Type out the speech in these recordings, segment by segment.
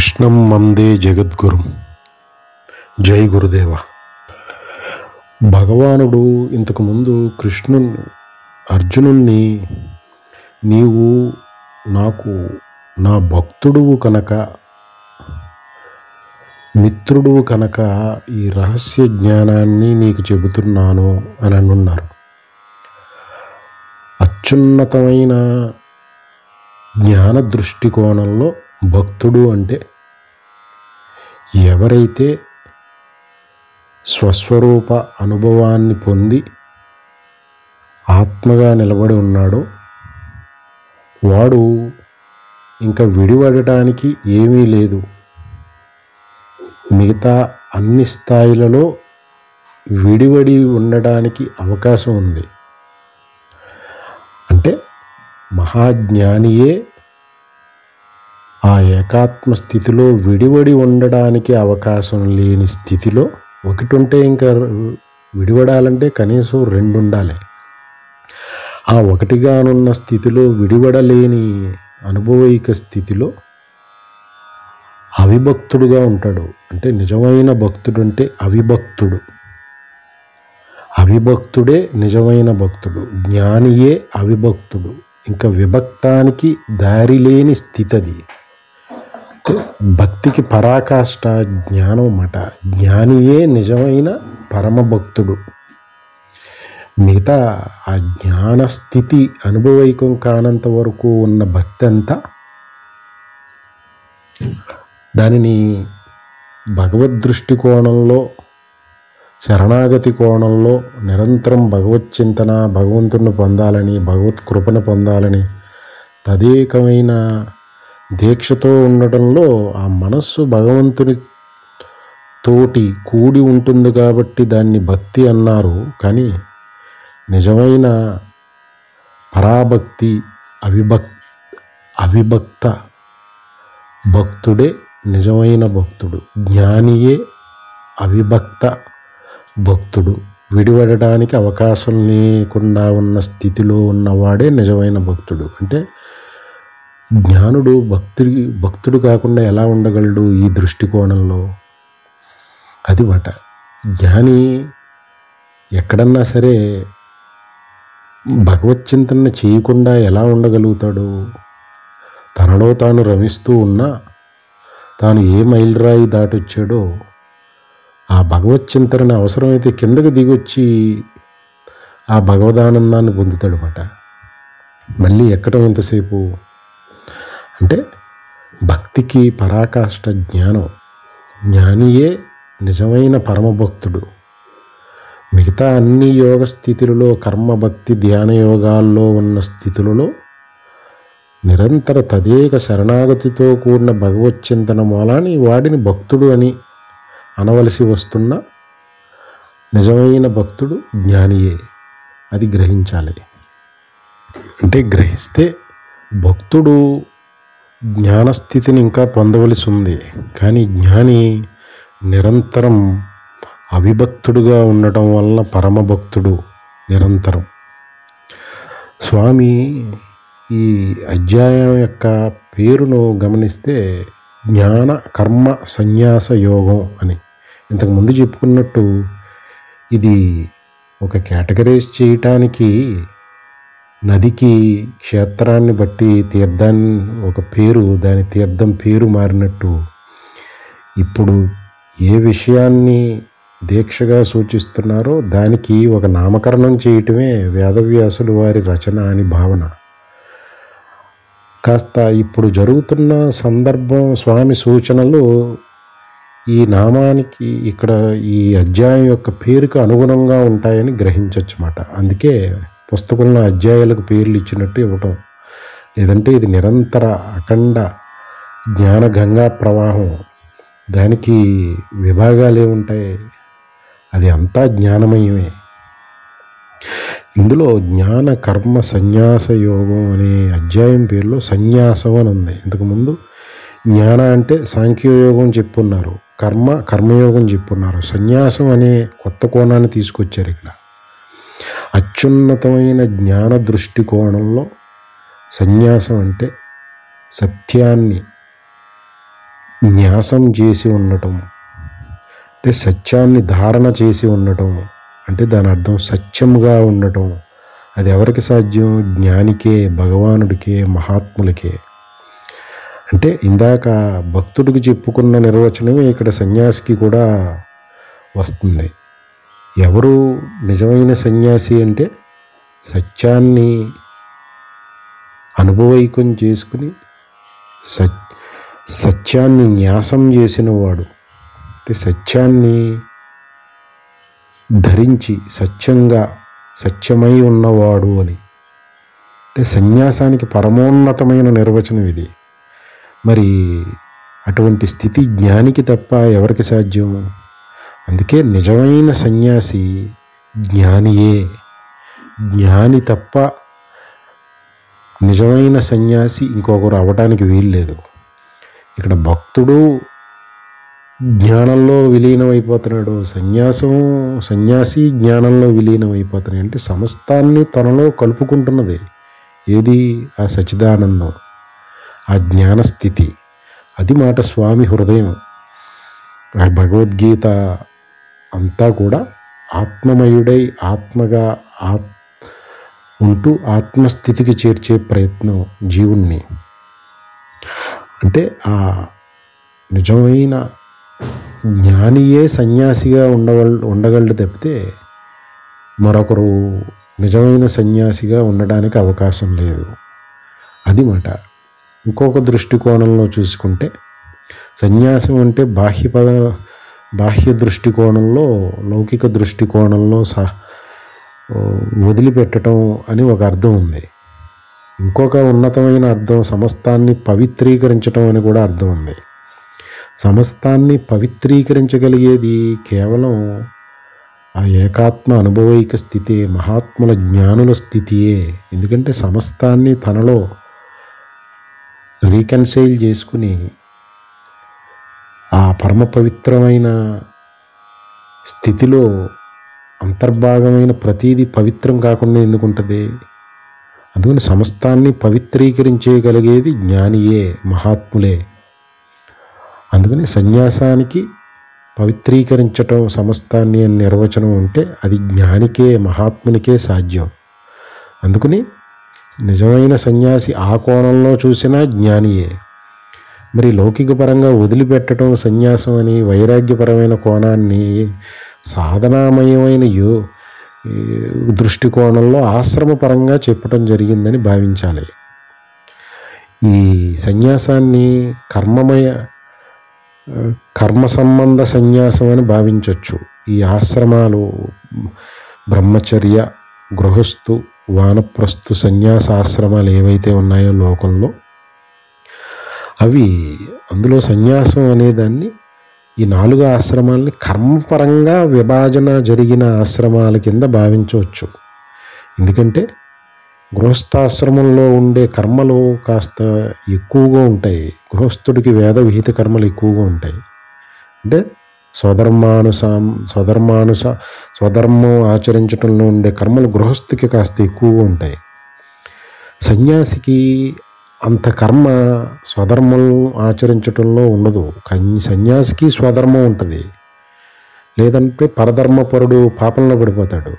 కృష్ణం వందే జగద్గురుం. జై గురుదేవ. భగవానుడు ఇంతకుముందు అర్జునుణ్ణి నీవు నాకు నా భక్తుడువు కనుక, మిత్రుడువు కనుక ఈ రహస్య జ్ఞానాన్ని నీకు చెబుతున్నాను అని అన్నారు. అత్యున్నతమైన జ్ఞాన దృష్టికోణంలో భక్తుడు అంటే ఎవరైతే స్వస్వరూప అనుభవాన్ని పొంది ఆత్మగా నిలబడి ఉన్నాడో వాడు ఇంకా విడిపడటానికి ఏమీ లేదు. మిగతా అన్ని స్థాయిలలో విడివడి ఉండడానికి అవకాశం ఉంది. అంటే మహాజ్ఞానియే ఆ ఏకాత్మ స్థితిలో విడివడి ఉండడానికి అవకాశం లేని స్థితిలో ఒకటి ఉంటే ఇంకా విడివడాలంటే కనీసం రెండు ఉండాలి. ఆ ఒకటిగానున్న స్థితిలో విడివడలేని అనుభవైక స్థితిలో అవిభక్తుడుగా ఉంటాడు. అంటే నిజమైన భక్తుడు అంటే అవిభక్తుడు. అవిభక్తుడే నిజమైన భక్తుడు. జ్ఞానియే అవిభక్తుడు. ఇంకా విభక్తానికి దారి లేని స్థితి అది. భక్తికి పరాకాష్ట జ్ఞానం అన్నమాట. జ్ఞానియే నిజమైన పరమభక్తుడు. మిగతా ఆ జ్ఞాన స్థితి అనుభవైకం కానంత వరకు ఉన్న భక్తి అంతా దానిని భగవద్ దృష్టి కోణంలో, శరణాగతి కోణంలో నిరంతరం భగవత్ చింతన, భగవంతుని పొందాలని, భగవత్ కృపను పొందాలని తదేకమైన దీక్షతో ఉండటంలో ఆ మనస్సు భగవంతుని తోటి కూడి ఉంటుంది కాబట్టి దాన్ని భక్తి అన్నారు. కానీ నిజమైన పరాభక్తి అవిభక్త భక్తుడే నిజమైన భక్తుడు. జ్ఞానియే అవిభక్త భక్తుడు. విడిపడడానికి అవకాశం లేకుండా ఉన్న స్థితిలో ఉన్నవాడే నిజమైన భక్తుడు. అంటే జ్ఞానుడు భక్తుడు కాకుండా ఎలా ఉండగలడు ఈ దృష్టికోణంలో? అది మాట. జ్ఞాని ఎక్కడన్నా సరే భగవత్ చింతన చేయకుండా ఎలా ఉండగలుగుతాడు? తనలో తాను రమిస్తూ ఉన్నా తాను ఏ మైలురాయి దాటొచ్చాడో ఆ భగవత్ చింతనని అవసరమైతే కిందకు దిగొచ్చి ఆ భగవదానందాన్ని పొందుతాడు అన్నమాట. మళ్ళీ ఎక్కడం ఎంతసేపు? అంటే భక్తికి పరాకాష్ట జ్ఞానం. జ్ఞానియే నిజమైన పరమభక్తుడు. మిగతా అన్ని యోగ స్థితులలో, కర్మభక్తి ధ్యాన యోగాల్లో ఉన్న స్థితులలో నిరంతర తదేక శరణాగతితో కూడిన భగవచ్చింతన మూలాన్ని వాడిని భక్తుడు అని అనవలసి వస్తున్న నిజమైన భక్తుడు జ్ఞానియే. అది గ్రహించాలి. అంటే గ్రహిస్తే భక్తుడు జ్ఞానస్థితిని ఇంకా పొందవలసి ఉంది. కానీ జ్ఞాని నిరంతరం అవిభక్తుడుగా ఉండటం వలన పరమభక్తుడు నిరంతరం. స్వామి ఈ అధ్యాయం యొక్క పేరును గమనిస్తే జ్ఞాన కర్మ సన్యాస యోగం అని ఇంతకుముందు చెప్పుకున్నట్టు ఇది ఒక కేటగరైజ్ చేయటానికి నదికి క్షేత్రాన్ని బట్టి తీర్థాన్ని ఒక పేరు, దాని తీర్థం పేరు మారినట్టు ఇప్పుడు ఏ విషయాన్ని దీక్షగా సూచిస్తున్నారో దానికి ఒక నామకరణం చేయటమే వేదవ్యాసుడు వారి రచన అని భావన. కాస్త ఇప్పుడు జరుగుతున్న సందర్భం, స్వామి సూచనలు ఈ నామానికి ఇక్కడ ఈ అధ్యాయం యొక్క పేరుకు అనుగుణంగా ఉంటాయని గ్రహించవచ్చు అన్నమాట. అందుకే పుస్తకంలో అధ్యాయాలకు పేర్లు ఇచ్చినట్టు ఇవ్వటం. లేదంటే ఇది నిరంతర అఖండ జ్ఞాన గంగా ప్రవాహం. దానికి విభాగాలు ఏముంటాయి? అది అంతా జ్ఞానమయమే. ఇందులో జ్ఞాన కర్మ సన్యాస యోగం అనే అధ్యాయం పేరులో సన్యాసం అని ఉంది. ఇంతకుముందు జ్ఞాన అంటే సాంఖ్యయోగం చెప్పున్నారు, కర్మయోగం చెప్పున్నారు. సన్యాసం అనే కొత్త కోణాన్ని తీసుకొచ్చారు ఇక్కడ. అత్యున్నతమైన జ్ఞాన దృష్టికోణంలో సన్యాసం అంటే సత్యాన్ని న్యాసం చేసి ఉండటం, అంటే సత్యాన్ని ధారణ చేసి ఉండటం, అంటే దాని అర్థం సత్యముగా ఉండటం. అది ఎవరికి సాధ్యం? జ్ఞానికే, భగవానుడికే, మహాత్ములకే. అంటే ఇందాక భక్తుడికి చెప్పుకున్న నిర్వచనమే ఇక్కడ సన్యాసికి కూడా వస్తుంది. ఎవరు నిజమైన సన్యాసి అంటే సత్యాన్ని అనుభవైకం చేసుకుని సత్యాన్ని న్యాసం చేసినవాడు, అంటే సత్యాన్ని ధరించి సత్యమై ఉన్నవాడు అని. అంటే సన్యాసానికి పరమోన్నతమైన నిర్వచనం ఇది. మరి అటువంటి స్థితి జ్ఞానికి తప్ప ఎవరికి సాధ్యం? అందుకే నిజమైన సన్యాసి జ్ఞానియే. జ్ఞాని తప్ప నిజమైన సన్యాసి ఇంకొకరు అవ్వడానికి వీల్లేదు. ఇక్కడ భక్తుడు జ్ఞానంలో విలీనమైపోతున్నాడు, సన్యాసి జ్ఞానంలో విలీనమైపోతున్నాయి. అంటే సమస్తాన్ని తనలో కలుపుకుంటున్నది ఏది? ఆ సచ్చిదానందం, ఆ జ్ఞానస్థితి. అది మాట స్వామి హృదయం. ఆ భగవద్గీత అంతా కూడా ఆత్మమయుడై ఆత్మగా ఉంటూ ఆత్మస్థితికి చేర్చే ప్రయత్నం జీవుణ్ణి. అంటే ఆ నిజమైన జ్ఞానియే సన్యాసిగా ఉండగలడు తప్పితే మరొకరు నిజమైన సన్యాసిగా ఉండడానికి అవకాశం లేదు. అది మాట. ఇంకొక దృష్టికోణంలో చూసుకుంటే సన్యాసం అంటే బాహ్య దృష్టికోణంలో, లౌకిక దృష్టికోణంలో వదిలిపెట్టడం అని ఒక అర్థం ఉంది. ఇంకొక ఉన్నతమైన అర్థం సమస్తాన్ని పవిత్రీకరించడం అని కూడా అర్థం ఉంది. సమస్తాన్ని పవిత్రీకరించగలిగేది కేవలం ఆ ఏకాత్మ అనుభవైక స్థితి, మహాత్ముల జ్ఞానుల స్థితియే. ఎందుకంటే సమస్తాన్ని తనలో రీకన్సైల్ చేసుకుని ఆ పరమ పవిత్రమైన స్థితిలో అంతర్భాగమైన ప్రతీది పవిత్రం కాకుండా ఎందుకుంటుంది? అందుకని సమస్తాన్ని పవిత్రీకరించగలిగేది జ్ఞానియే, మహాత్ములే. అందుకని సన్యాసానికి పవిత్రీకరించటం సమస్తాన్ని అని నిర్వచనం ఉంటే అది జ్ఞానికే, మహాత్మునికే సాధ్యం. అందుకని నిజమైన సన్యాసి ఆ కోణంలో చూసినా జ్ఞానియే. మరి లౌకిక పరంగా వదిలిపెట్టడం సన్యాసం అని వైరాగ్యపరమైన కోణాన్ని సాధనామయమైన దృష్టికోణంలో ఆశ్రమపరంగా చెప్పడం జరిగిందని భావించాలి. ఈ సన్యాసాన్ని కర్మ సంబంధ సన్యాసం అని భావించవచ్చు. ఈ ఆశ్రమాలు బ్రహ్మచర్య, గృహస్థు, వానప్రస్థు సన్యాసాశ్రమాలు ఏవైతే ఉన్నాయో లోకంలో, అవి అందులో సన్యాసం అనేదాన్ని ఈ 4 ఆశ్రమాలని కర్మపరంగా విభజన జరిగిన ఆశ్రమాల కింద భావించవచ్చు. ఎందుకంటే గృహస్థాశ్రమంలో ఉండే కర్మలు కాస్త ఎక్కువగా ఉంటాయి. గృహస్థుడికి వేద విహిత కర్మలు ఎక్కువగా ఉంటాయి. అంటే స్వధర్మం ఆచరించడంలో ఉండే కర్మలు గృహస్థుకి కాస్త ఎక్కువగా ఉంటాయి. సన్యాసికి అంత కర్మ స్వధర్మం ఆచరించడంలో ఉండదు. సన్యాసికి స్వధర్మం ఉంటుంది, లేదంటే పరధర్మపరుడు పాపంలో పడిపోతాడు.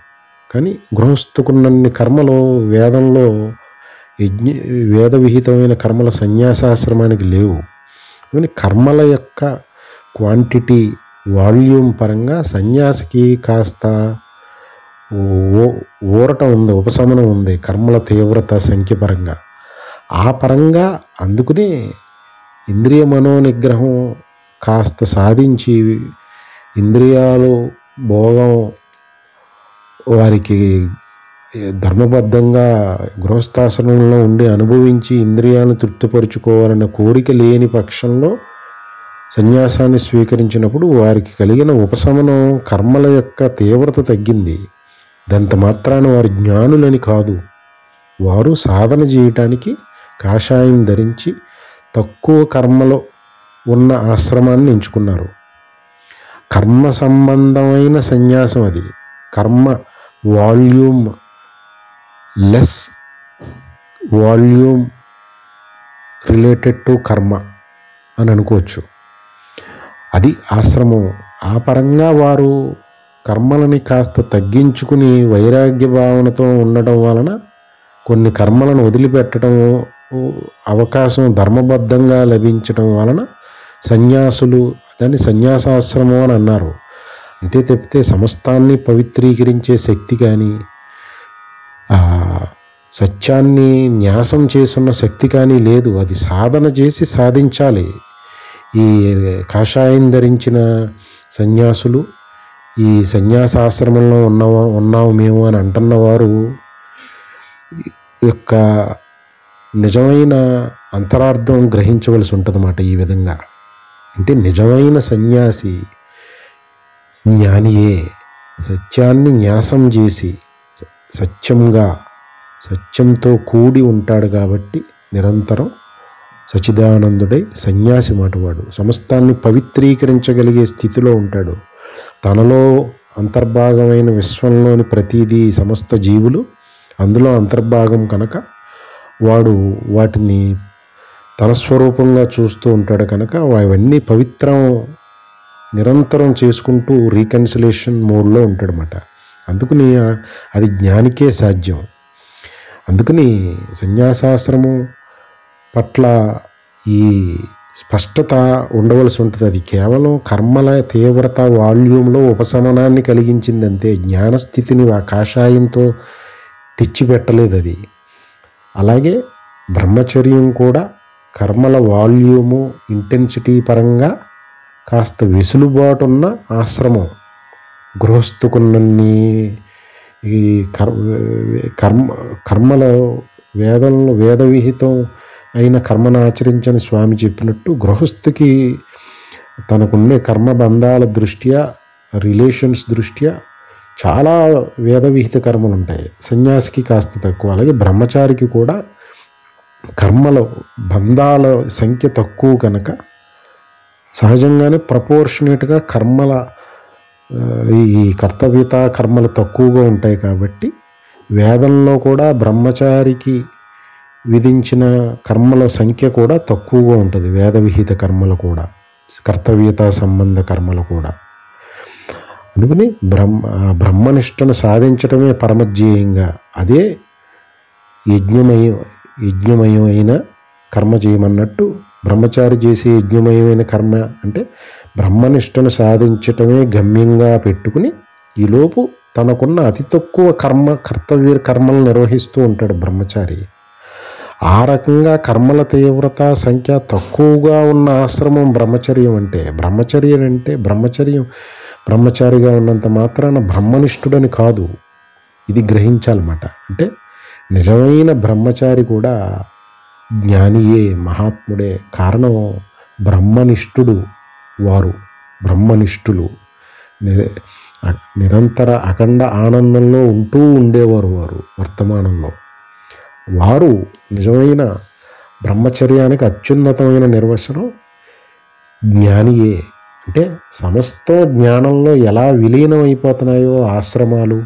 కానీ గృహస్థుకున్నన్ని కర్మలు వేదంలో వేద విహితమైన కర్మల సన్యాసాశ్రమానికి లేవు. కానీ కర్మల యొక్క క్వాంటిటీ, వాల్యూమ్ పరంగా సన్యాసికి కాస్త ఊరటం ఉంది, ఉపశమనం ఉంది కర్మల తీవ్రత సంఖ్య పరంగా. ఆ పరంగా అందుకునే ఇంద్రియ మనోనిగ్రహం కాస్త సాధించి ఇంద్రియాలు భోగం వారికి ధర్మబద్ధంగా గృహస్థాశ్రమంలో ఉండి అనుభవించి ఇంద్రియాలను తృప్తిపరుచుకోవాలన్న కోరిక లేని పక్షంలో సన్యాసాన్ని స్వీకరించినప్పుడు వారికి కలిగిన ఉపశమనం, కర్మల యొక్క తీవ్రత తగ్గింది. దంత మాత్రాన వారు జ్ఞానులని కాదు. వారు సాధన చేయటానికి కాషాయం ధరించి తక్కువ కర్మలో ఉన్న ఆశ్రమాన్ని ఎంచుకున్నారు. కర్మ సంబంధమైన సన్యాసం అది. కర్మ లెస్ వాల్యూమ్ రిలేటెడ్ టు కర్మ అని అనుకోవచ్చు. అది ఆశ్రమం. ఆ పరంగా వారు కర్మలని కాస్త తగ్గించుకుని వైరాగ్య భావనతో ఉండడం వలన కొన్ని కర్మలను వదిలిపెట్టడం అవకాశం ధర్మబద్ధంగా లభించడం వలన సన్యాసులు దాన్ని సన్యాసాశ్రమం అని అన్నారు. అంతే తప్పితే సమస్తాన్ని పవిత్రీకరించే శక్తి కానీ సత్యాన్ని న్యాసం చేసున్న శక్తి కానీ లేదు. అది సాధన చేసి సాధించాలి. ఈ కాషాయం ధరించిన సన్యాసులు ఈ సన్యాసాశ్రమంలో ఉన్నాము మేము అని అంటున్నవారు యొక్క నిజమైన అంతరార్థం గ్రహించవలసి ఉంటుందన్నమాట. ఈ విధంగా అంటే నిజమైన సన్యాసి జ్ఞానియే, సత్యాన్ని న్యాసం చేసి సత్యంతో కూడి ఉంటాడు కాబట్టి నిరంతరం సచిదానందుడై సన్యాసి మాటవాడు సమస్తాన్ని పవిత్రీకరించగలిగే స్థితిలో ఉంటాడు. తనలో అంతర్భాగమైన విశ్వంలోని ప్రతిదీ సమస్త జీవులు అందులో అంతర్భాగం కనుక వాడు వాటిని తన స్వరూపంగా చూస్తూ ఉంటాడు కనుక అవన్నీ పవిత్రం నిరంతరం చేసుకుంటూ రీకన్సిలేషన్ మోడ్లో ఉంటాడనమాట. అందుకని అది జ్ఞానికే సాధ్యం. అందుకని సన్యాసాశ్రమం పట్ల ఈ స్పష్టత ఉండవలసి ఉంటుంది. అది కేవలం కర్మల తీవ్రత వాల్యూమ్లో ఉపశమనాన్ని కలిగించిందంతే, జ్ఞానస్థితిని ఆ కాషాయంతో తెచ్చిపెట్టలేదు అది. అలాగే బ్రహ్మచర్యం కూడా కర్మల వాల్యూము ఇంటెన్సిటీ పరంగా కాస్త వెసులుబాటున్న ఆశ్రమం. గృహస్థుకున్నన్ని ఈ కర్మల వేద విహితం అయిన కర్మను ఆచరించని స్వామి చెప్పినట్టు గృహస్థుకి తనకుండే కర్మబంధాల దృష్ట్యా రిలేషన్స్ దృష్ట్యా చాలా వేద విహిత కర్మలు ఉంటాయి. సన్యాసికి కాస్త తక్కువ. అలాగే బ్రహ్మచారికి కూడా కర్మల బంధాల సంఖ్య తక్కువ కనుక సహజంగానే ప్రపోర్షనేట్గా కర్మల ఈ కర్తవ్యత కర్మలు తక్కువగా ఉంటాయి. కాబట్టి వేదంలో కూడా బ్రహ్మచారికి విధించిన కర్మల సంఖ్య కూడా తక్కువగా ఉంటుంది. వేద విహిత కర్మలు కూడా, కర్తవ్యత సంబంధ కర్మలు కూడా. అందుకని బ్రహ్మనిష్టను సాధించడమే పరమధ్యేయంగా, అదే యజ్ఞమయమైన కర్మ చేయమన్నట్టు బ్రహ్మచారి చేసే యజ్ఞమయమైన కర్మ అంటే బ్రహ్మనిష్టను సాధించటమే గమ్యంగా పెట్టుకుని ఈలోపు తనకున్న అతి తక్కువ కర్తవ్య కర్మలు నిర్వహిస్తూ ఉంటాడు బ్రహ్మచారి. ఆ రకంగా కర్మల తీవ్రత సంఖ్య తక్కువగా ఉన్న ఆశ్రమం బ్రహ్మచర్యం అంటే. బ్రహ్మచారిగా ఉన్నంత మాత్రాన బ్రహ్మనిష్ఠుడని కాదు, ఇది గ్రహించాలన్నమాట. అంటే నిజమైన బ్రహ్మచారి కూడా జ్ఞానియే, మహాత్ముడే. కారణం బ్రహ్మనిష్ఠుడు, వారు బ్రహ్మనిష్ఠులు నిరంతర అఖండ ఆనందంలో ఉంటూ ఉండేవారు. వారు వర్తమానంలో వారు నిజమైన బ్రహ్మచర్యానికి అత్యున్నతమైన నిర్వచనం జ్ఞానియే. అంటే సమస్తం జ్ఞానంలో ఎలా విలీనం అయిపోతున్నాయో ఆశ్రమాలు,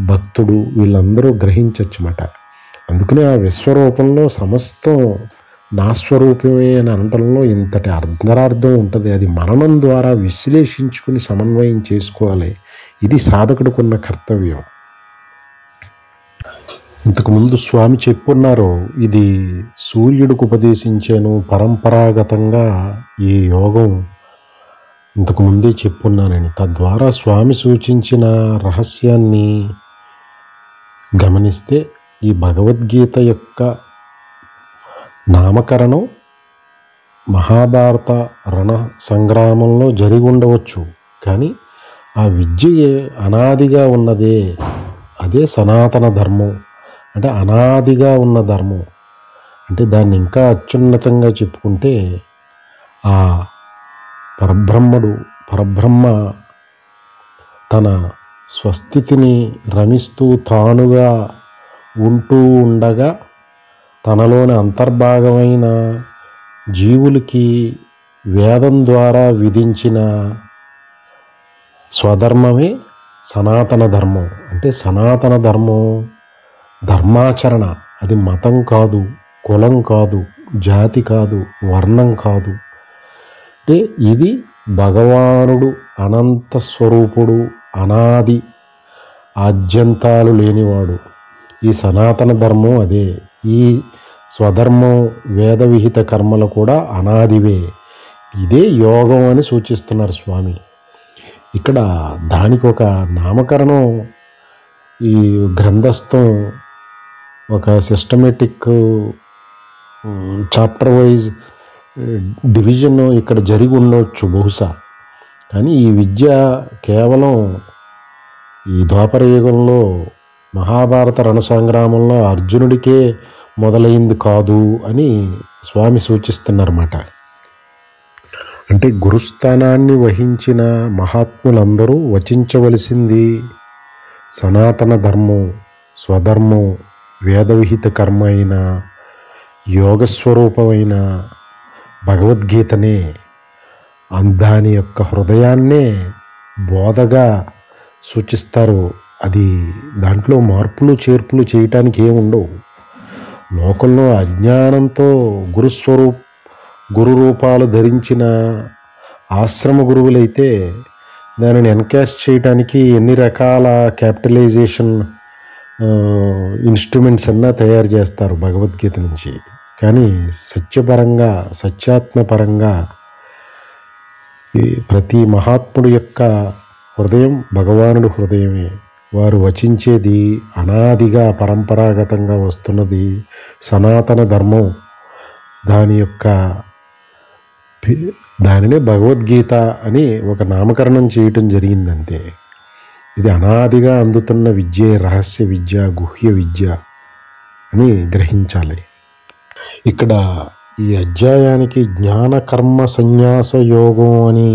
భక్తుడు వీళ్ళందరూ గ్రహించవచ్చుమాట. అందుకనే ఆ విశ్వరూపంలో సమస్తం నా స్వరూపమే అని అనటంలో ఇంతటి అంతరార్థం ఉంటుంది. అది మననం ద్వారా విశ్లేషించుకుని సమన్వయం చేసుకోవాలి. ఇది సాధకుడికున్న కర్తవ్యం. ఇంతకుముందు స్వామి చెప్పున్నారు, ఇది సూర్యుడికి ఉపదేశించాను పరంపరాగతంగా ఈ యోగం ఇంతకుముందే చెప్పున్నానని. తద్వారా స్వామి సూచించిన రహస్యాన్ని గమనిస్తే ఈ భగవద్గీత యొక్క నామకరణం మహాభారత రణ సంగ్రామంలో జరిగి ఉండవచ్చు, కానీ ఆ విద్య అనాదిగా ఉన్నదే, అదే సనాతన ధర్మం. అంటే అనాదిగా ఉన్న ధర్మం అంటే దాన్ని ఇంకా అత్యున్నతంగా చెప్పుకుంటే ఆ పరబ్రహ్మ తన స్వస్థితిని రమిస్తూ తానుగా ఉంటూ ఉండగా తనలోని అంతర్భాగమైన జీవులకి వేదం ద్వారా విధించిన స్వధర్మమే సనాతన ధర్మం. అంటే సనాతన ధర్మం ధర్మాచరణ, అది మతం కాదు, కులం కాదు, జాతి కాదు, వర్ణం కాదు. అంటే ఇది భగవానుడు అనంత స్వరూపుడు, అనాది, ఆద్యంతాలు లేనివాడు. ఈ సనాతన ధర్మం అదే. ఈ స్వధర్మం, వేద విహిత కర్మలు కూడా అనాదివే. ఇదే యోగం అని సూచిస్తున్నారు స్వామి. ఇక్కడ దానికి ఒక నామకరణం, ఈ గ్రంథస్థం ఒక సిస్టమేటిక్ చాప్టర్ వైజ్ డివిజన్ ఇక్కడ జరిగి ఉండవచ్చు బహుశా. కానీ ఈ విద్య కేవలం ఈ ద్వాపర యుగంలో మహాభారత రణసంగ్రామంలో అర్జునుడికే మొదలైంది కాదు అని స్వామి సూచిస్తున్నారన్నమాట. అంటే గురుస్థానాన్ని వహించిన మహాత్ములందరూ వచించవలసింది సనాతన ధర్మం, స్వధర్మం, వేదవిహిత కర్మ అయిన యోగస్వరూపమైన భగవద్గీతనే, దాని యొక్క హృదయాన్నే బోధగా సూచిస్తారు. అది దాంట్లో మార్పులు చేర్పులు చేయటానికి ఏముండవు. లోకంలో అజ్ఞానంతో గురు రూపాలు ధరించిన ఆశ్రమ గురువులైతే దానిని ఎన్కాష్ చేయడానికి ఎన్ని రకాల క్యాపిటలైజేషన్ ఇన్స్ట్రుమెంట్స్ అన్నా తయారు చేస్తారు భగవద్గీత నుంచి. కానీ సత్యపరంగా, సత్యాత్మపరంగా ప్రతి మహాత్ముడు యొక్క హృదయం భగవానుడు హృదయమే. వారు వచించేది అనాదిగా పరంపరాగతంగా వస్తున్నది సనాతన ధర్మం. దానినే భగవద్గీత అని ఒక నామకరణం చేయటం జరిగిందంతే. ఇది అనాదిగా అందుతున్న విద్య, రహస్య విద్య, గుహ్య విద్య అని గ్రహించాలి. ఇక్కడ ఈ అధ్యాయానికి జ్ఞాన కర్మ సన్యాస యోగం అని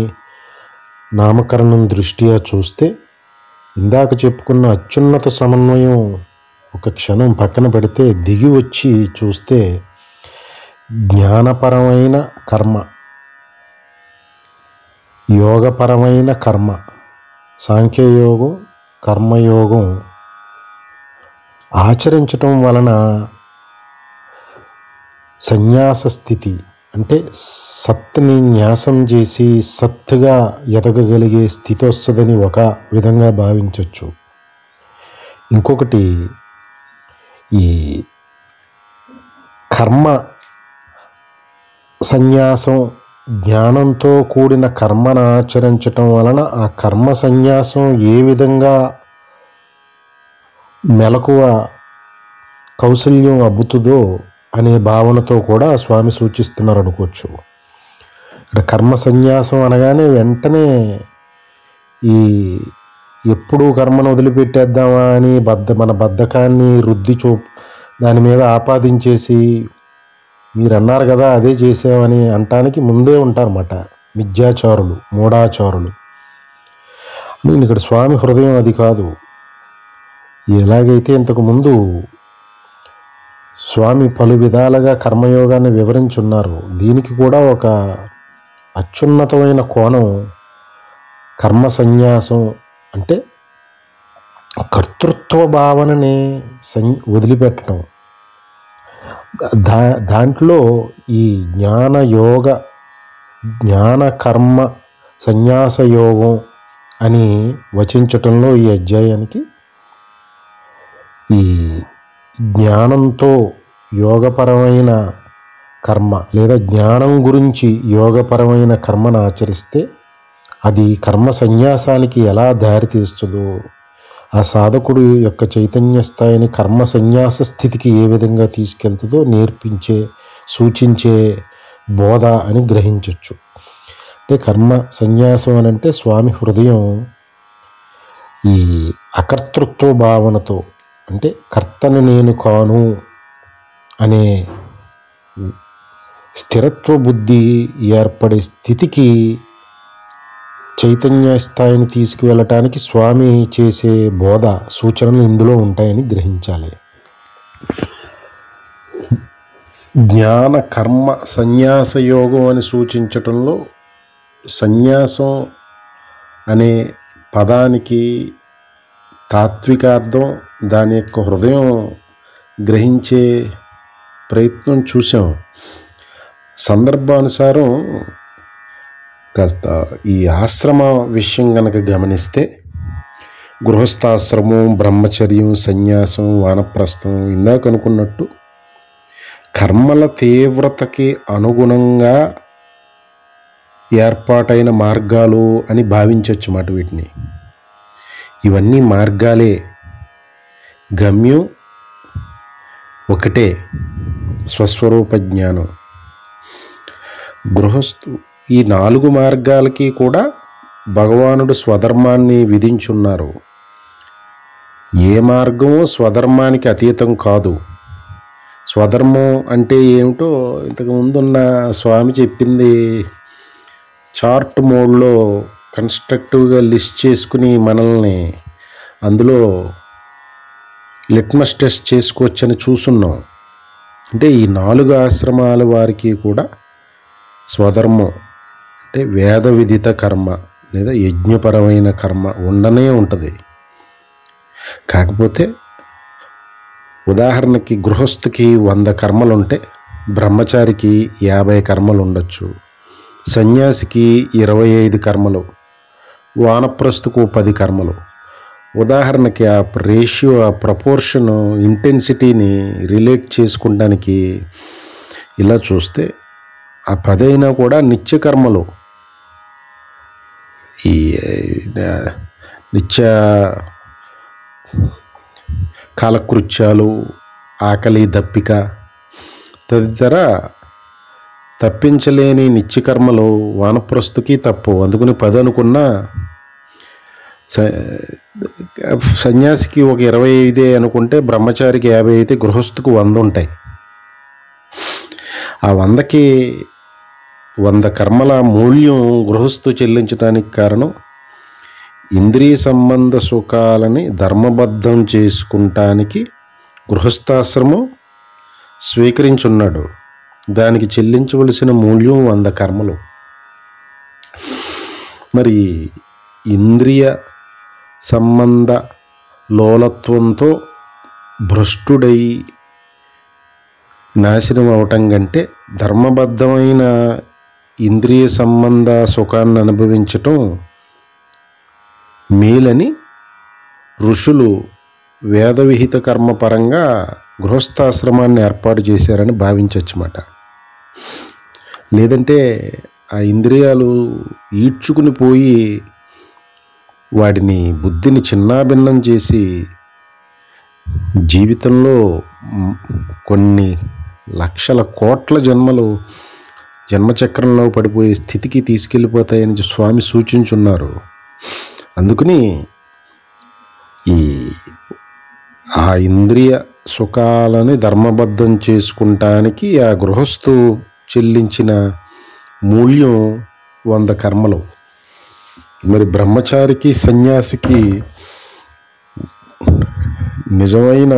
నామకరణం దృష్ట్యా చూస్తే, ఇందాక చెప్పుకున్న అత్యున్నత సమన్వయం ఒక క్షణం పక్కన పెడితే, దిగి వచ్చి చూస్తే జ్ఞానపరమైన కర్మ, యోగపరమైన కర్మ, సాంఖ్యయోగం, కర్మయోగం ఆచరించటం వలన సన్యాస స్థితి, అంటే సత్తుని న్యాసం చేసి సత్తుగా ఎదగగలిగే స్థితి వస్తుందని ఒక విధంగా భావించవచ్చు. ఇంకొకటి, ఈ కర్మ సన్యాసం, జ్ఞానంతో కూడిన కర్మను ఆచరించటం వలన ఆ కర్మ సన్యాసం ఏ విధంగా మెలకువ కౌశల్యం అబ్బుతుందో అనే భావనతో కూడా స్వామి సూచిస్తున్నారు అనుకోవచ్చు. ఇక్కడ కర్మ సన్యాసం అనగానే వెంటనే ఈ ఎప్పుడు కర్మను వదిలిపెట్టేద్దామా అని మన బద్ధకాన్ని దాని మీద ఆపాదించేసి, మీరు అన్నారు కదా అదే చేసామని అంటానికి ముందే ఉంటారన్నమాట మిథ్యాచారులు, మూఢాచారులు. అందుకని ఇక్కడ స్వామి హృదయం అది కాదు. ఎలాగైతే ఇంతకుముందు స్వామి పలు విధాలుగా కర్మయోగాన్ని వివరించున్నారు, దీనికి కూడా ఒక అత్యున్నతమైన కోణం కర్మ సన్యాసం. అంటే కర్తృత్వ భావనని వదిలిపెట్టడం. దాంట్లో ఈ జ్ఞాన కర్మ సన్యాస యోగం అని వచించటంలో ఈ అధ్యాయానికి ఈ జ్ఞానంతో యోగపరమైన కర్మ లేదా జ్ఞానం గురించి యోగపరమైన కర్మను ఆచరిస్తే అది కర్మ సన్యాసానికి ఎలా దారితీస్తుందో, ఆ సాధకుడు యొక్క చైతన్య స్థాయిని కర్మ సన్యాస స్థితికి ఏ విధంగా తీసుకెళ్తుందో సూచించే బోధ అని గ్రహించవచ్చు. అంటే కర్మ సన్యాసం అని అంటే స్వామి హృదయం ఈ అకర్తృత్వ భావనతో, అంటే కర్తను నేను కాను అనే స్థిరత్వ బుద్ధి ఏర్పడే స్థితికి చైతన్య స్థాయిని తీసుకువెళ్ళటానికి స్వామి చేసే బోధ సూచనలు ఇందులో ఉంటాయని గ్రహించాలి. జ్ఞాన కర్మ సన్యాస యోగం అని సూచించటంలో సన్యాసం అనే పదానికి తాత్వికార్థం, దాని యొక్క హృదయం గ్రహించే ప్రయత్నం చూసాం. సందర్భానుసారం కాస్త ఈ ఆశ్రమ విషయం కనుక గమనిస్తే గృహస్థాశ్రమం, బ్రహ్మచర్యం, సన్యాసం, వానప్రస్థం ఇందాక అనుకున్నట్టు కర్మల తీవ్రతకి అనుగుణంగా ఏర్పాటైన మార్గాలు అని భావించవచ్చు మాట వీటిని. ఇవన్నీ మార్గాలే, గమ్యం ఒకటే, స్వస్వరూప జ్ఞానం. గృహస్థు ఈ 4 మార్గాలకి కూడా భగవానుడు స్వధర్మాన్ని విధించున్నారు. ఏ మార్గమో స్వధర్మానికి అతీతం కాదు. స్వధర్మం అంటే ఏమిటో ఇంతకు ముందున్న స్వామి చెప్పింది చార్ట్ మోడ్లో కన్స్ట్రక్టివ్గా లిస్ట్ చేసుకుని మనల్ని అందులో లిట్మస్ టెస్ట్ చేసుకోవచ్చని చూస్తున్నాం. అంటే ఈ 4 ఆశ్రమాల వారికి కూడా స్వధర్మం అంటే వేద విదిత కర్మ లేదా యజ్ఞపరమైన కర్మ ఉండనే ఉంటుంది. కాకపోతే ఉదాహరణకి గృహస్థుకి 100 కర్మలు ఉంటే బ్రహ్మచారికి 50 కర్మలు ఉండొచ్చు, సన్యాసికి 25 కర్మలు, వానప్రస్థుకు 10 కర్మలు. ఉదాహరణకి ఆ రేషియో, ఆ ప్రపోర్షన్, ఇంటెన్సిటీని రిలేట్ చేసుకుంటానికి ఇలా చూస్తే ఆ 10 అయినా కూడా నిత్యకర్మలు, ఈ నిత్య కాలకృత్యాలు, ఆకలి, దప్పిక తదితర తప్పించలేని నిత్యకర్మలు వానప్రస్థుకి తప్పు. అందుకని 10 అనుకున్నా సన్యాసికి ఒక 25 అనుకుంటే బ్రహ్మచారికి 50 అయితే గృహస్థుకు 100 ఉంటాయి. ఆ 100కి 100 కర్మల మూల్యం గృహస్థు చెల్లించడానికి కారణం ఇంద్రియ సంబంధ సుఖాలని ధర్మబద్ధం చేసుకుంటానికి గృహస్థాశ్రమం స్వీకరించున్నాడు. దానికి చెల్లించవలసిన మూల్యం 100 కర్మలు. మరి ఇంద్రియ సంబంధ లోలత్వంతో భ్రష్టుడై నాశనం అవటం కంటే ధర్మబద్ధమైన ఇంద్రియ సంబంధ సుఖాన్ని అనుభవించటం మేలని ఋషులు వేదవిహిత కర్మపరంగా గృహస్థాశ్రమాన్ని ఏర్పాటు చేశారని భావించవచ్చుమాట. లేదంటే ఆ ఇంద్రియాలు ఈడ్చుకుని పోయి వాడిని బుద్ధిని చిన్నాభిన్నం చేసి జీవితంలో కొన్ని లక్షల కోట్ల జన్మలు జన్మచక్రంలో పడిపోయే స్థితికి తీసుకెళ్ళిపోతాయని స్వామి సూచించున్నారు. అందుకని ఆ ఇంద్రియ సుఖాలని ధర్మబద్ధం చేసుకుంటానికి ఆ గృహస్థు చెల్లించిన మూల్యం 100 కర్మలు. మరి బ్రహ్మచారికి, సన్యాసికి నిజమైన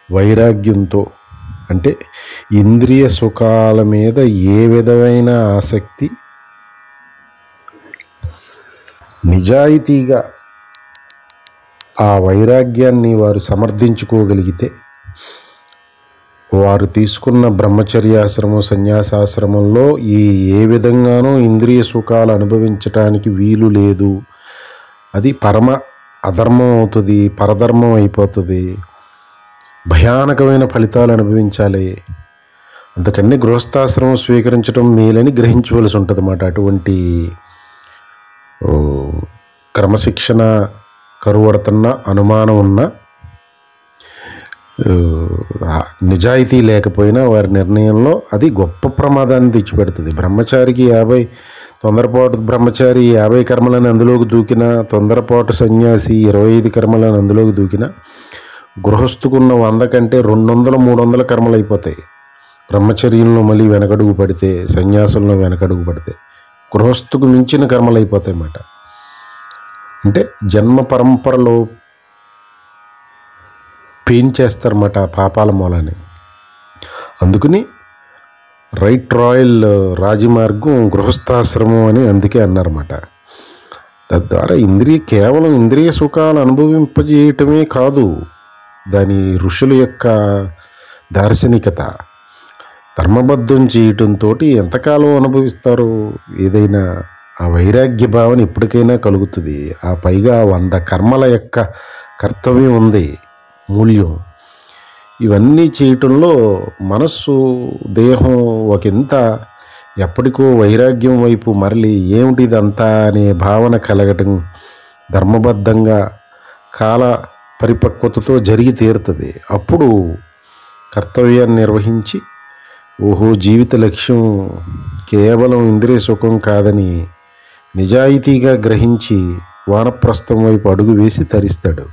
వైరాగ్యంతో అంటే ఇంద్రియ సుఖాల మీద ఏ విధమైన ఆసక్తి, నిజాయితీగా ఆ వైరాగ్యాన్ని వారు సమర్థించుకోగలిగితే వారు తీసుకున్న బ్రహ్మచర్యాశ్రమం, సన్యాసాశ్రమంలో ఏ విధంగానూ ఇంద్రియ సుఖాలు అనుభవించటానికి వీలు లేదు. అది పరమ అధర్మం అవుతుంది, పరధర్మం అయిపోతుంది, భయానకమైన ఫలితాలు అనుభవించాలి. అందుకని గృహస్థాశ్రమం స్వీకరించడం మేలని గ్రహించవలసి ఉంటుంది అన్నమాట. అటువంటి క్రమశిక్షణ కరువడుతున్న అనుమానం ఉన్న, నిజాయితీ లేకపోయినా వారి నిర్ణయంలో అది గొప్ప ప్రమాదాన్ని తెచ్చిపెడుతుంది. బ్రహ్మచారికి 50 తొందరపాటు బ్రహ్మచారి 50 కర్మలను అందులోకి దూకిన, తొందరపాటు సన్యాసి 25 కర్మలను అందులోకి దూకిన, గృహస్థుకున్న 100 కంటే 200, 300 కర్మలు అయిపోతాయి. బ్రహ్మచర్యంలో మళ్ళీ వెనకడుగు పడితే, సన్యాసంలో వెనకడుగు పడితే గృహస్థుకు మించిన కర్మలు అయిపోతాయి అన్నమాట. అంటే జన్మ పరంపరలో పెంచేస్తారన్నమాట ఆ పాపాల మూలాన్ని. అందుకని రైట్ రాయల్ రాజమార్గం గృహస్థాశ్రమం అని అందుకే అన్నారన్నమాట. తద్వారా కేవలం ఇంద్రియ సుఖాలు అనుభవింపజేయటమే కాదు, దాని ఋషుల యొక్క దార్శనికత ధర్మబద్ధం చేయటంతో ఎంతకాలం అనుభవిస్తారు ఏదైనా ఆ వైరాగ్య భావన ఇప్పటికైనా కలుగుతుంది. ఆ పైగా 100 కర్మల యొక్క కర్తవ్యం ఉంది, మూల్యం. ఇవన్నీ చేయటంలో మనస్సు, దేహం ఒకంత ఎప్పటికో వైరాగ్యం వైపు మరలి ఏమిటిదంతా అనే భావన కలగటం ధర్మబద్ధంగా కాల పరిపక్వతతో జరిగి తీరుతుంది. అప్పుడు కర్తవ్యాన్ని నిర్వహించి ఓహో జీవిత లక్ష్యం కేవలం ఇంద్రియ సుఖం కాదని నిజాయితీగా గ్రహించి వానప్రస్థం వైపు అడుగు వేసి తరిస్తాడు.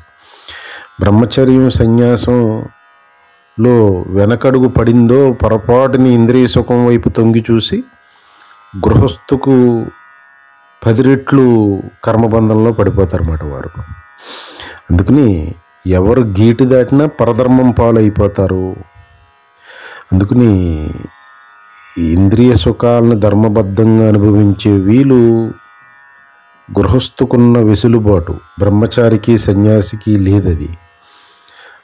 బ్రహ్మచర్యం సన్యాసంలో వెనకడుగు పడిందో పొరపాటుని ఇంద్రియ సుఖం వైపు తొంగి చూసి గృహస్థుకు 10 రెట్లు కర్మబంధంలో పడిపోతారన్నమాట వారు. అందుకని ఎవరు గీటు దాటినా పరధర్మం పాలైపోతారు. అందుకని ఇంద్రియ సుఖాలను ధర్మబద్ధంగా అనుభవించే వీలు గృహస్థుకున్న వెసులుబాటు బ్రహ్మచారికి సన్యాసికి లేదది.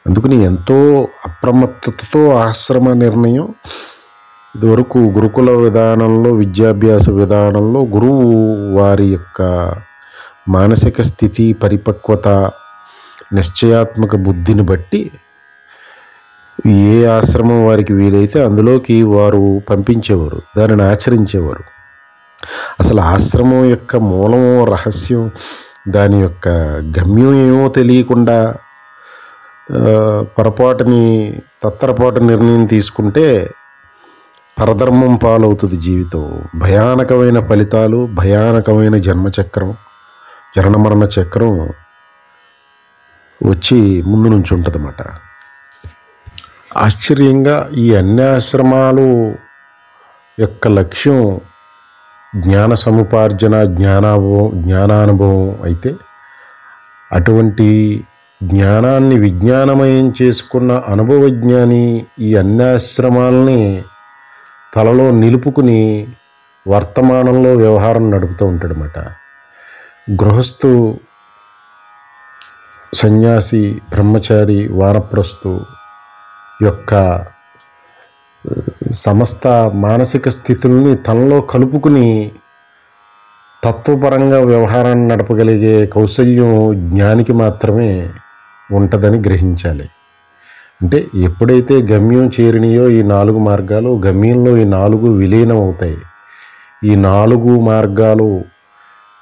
అందుకని ఎంతో అప్రమత్తతతో ఆశ్రమ నిర్ణయం. ఇదివరకు గురుకుల విధానంలో, విద్యాభ్యాస విధానంలో గురువు వారి యొక్క మానసిక స్థితి, పరిపక్వత, నిశ్చయాత్మక బుద్ధిని బట్టి ఏ ఆశ్రమం వారికి వీలైతే అందులోకి వారు పంపించేవారు, దానిని ఆచరించేవారు. అసలు ఆశ్రమం యొక్క మూలం, రహస్యం, దాని యొక్క గమ్యం ఏమో తెలియకుండా పొరపాటుని తత్తరపాటు నిర్ణయం తీసుకుంటే పరధర్మం పాలవుతుంది జీవితం. భయానకమైన ఫలితాలు, భయానకమైన జన్మచక్రం, జనన మరణ చక్రం వచ్చి ముందు నుంచి ఉంటుందన్నమాట. ఆశ్చర్యంగా ఈ అన్యాశ్రమాలు యొక్క లక్ష్యం జ్ఞాన సముపార్జన, జ్ఞానానుభవం అయితే అటువంటి జ్ఞానాన్ని విజ్ఞానమయం చేసుకున్న అనుభవజ్ఞాని ఈ అన్యాశ్రమాలని తలలో నిలుపుకుని వర్తమానంలో వ్యవహారం నడుపుతూ ఉంటాడనమాట. గృహస్థు, సన్యాసి, బ్రహ్మచారి, వానప్రస్థు యొక్క సమస్త మానసిక స్థితుల్ని తనలో కలుపుకుని తత్వపరంగా వ్యవహారాన్ని నడపగలిగే కౌశల్యం జ్ఞానికి మాత్రమే ఉంటుందని గ్రహించాలి. అంటే ఎప్పుడైతే గమ్యం చేరినాయో ఈ 4 మార్గాలు, గమ్యంలో ఈ 4 విలీనం అవుతాయి. ఈ 4 మార్గాలు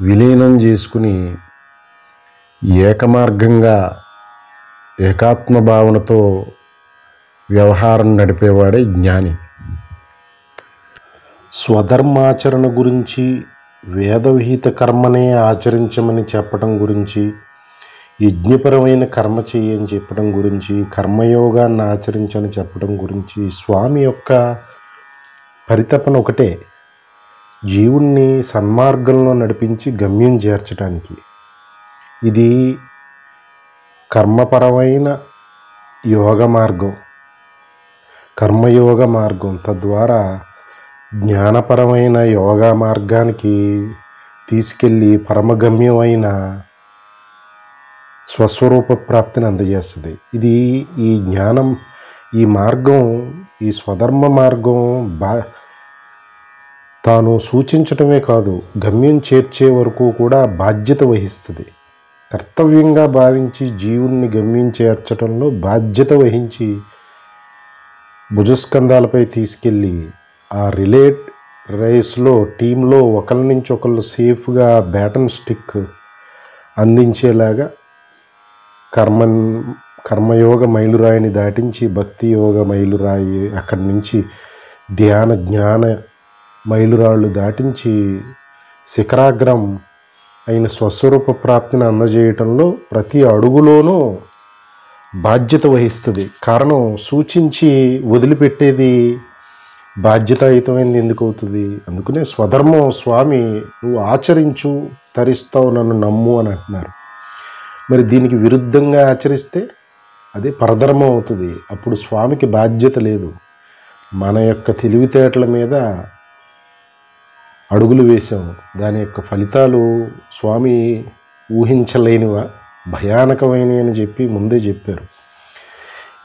విలీనం చేసుకుని ఏకమార్గంగా ఏకాత్మ భావనతో వ్యవహారం నడిపేవాడే జ్ఞాని. స్వధర్మాచరణ గురించి, వేదవిహిత కర్మనే ఆచరించమని చెప్పడం గురించి, యజ్ఞపరమైన కర్మ చేయని చెప్పడం గురించి, కర్మయోగాన్ని ఆచరించని చెప్పడం గురించి స్వామి యొక్క పరితపన ఒకటే, జీవుణ్ణి సన్మార్గంలో నడిపించి గమ్యం చేర్చడానికి. ఇది కర్మపరమైన యోగ మార్గం, కర్మయోగ మార్గం. తద్వారా జ్ఞానపరమైన యోగా మార్గానికి తీసుకెళ్ళి పరమగమ్యమైన స్వస్వరూప ప్రాప్తిని అందజేస్తుంది. ఇది ఈ జ్ఞానం, ఈ మార్గం, ఈ స్వధర్మ మార్గం తాను సూచించటమే కాదు, గమ్యం చేర్చే వరకు కూడా బాధ్యత వహిస్తుంది. కర్తవ్యంగా భావించి జీవుణ్ణి గమ్యం చేర్చడంలో బాధ్యత వహించి భుజస్కంధాలపై తీసుకెళ్ళి ఆ రేస్లో టీంలో ఒకరి నుంచి ఒకళ్ళు సేఫ్గా బ్యాటన్ స్టిక్ అందించేలాగా కర్మయోగ మైలురాయిని దాటించి భక్తి యోగ మైలురాయి, అక్కడి నుంచి ధ్యాన జ్ఞాన మైలురాళ్ళు దాటించి శిఖరాగ్రం అయిన స్వస్వరూప ప్రాప్తిని అందజేయటంలో ప్రతి అడుగులోనూ బాధ్యత వహిస్తుంది. కారణం సూచించి వదిలిపెట్టేది బాధ్యతాయుతమైనది ఎందుకు అవుతుంది? అందుకనే స్వధర్మం స్వామి నువ్వు ఆచరించు, తరిస్తావు, నన్ను నమ్ము అని అంటున్నారు. మరి దీనికి విరుద్ధంగా ఆచరిస్తే అది పరధర్మం అవుతుంది. అప్పుడు స్వామికి బాధ్యత లేదు. మన యొక్క తెలివితేటల మీద అడుగులు వేశాము, దాని యొక్క ఫలితాలు స్వామి ఊహించలేనివా, భయానకమైనవి అని చెప్పి ముందే చెప్పారు.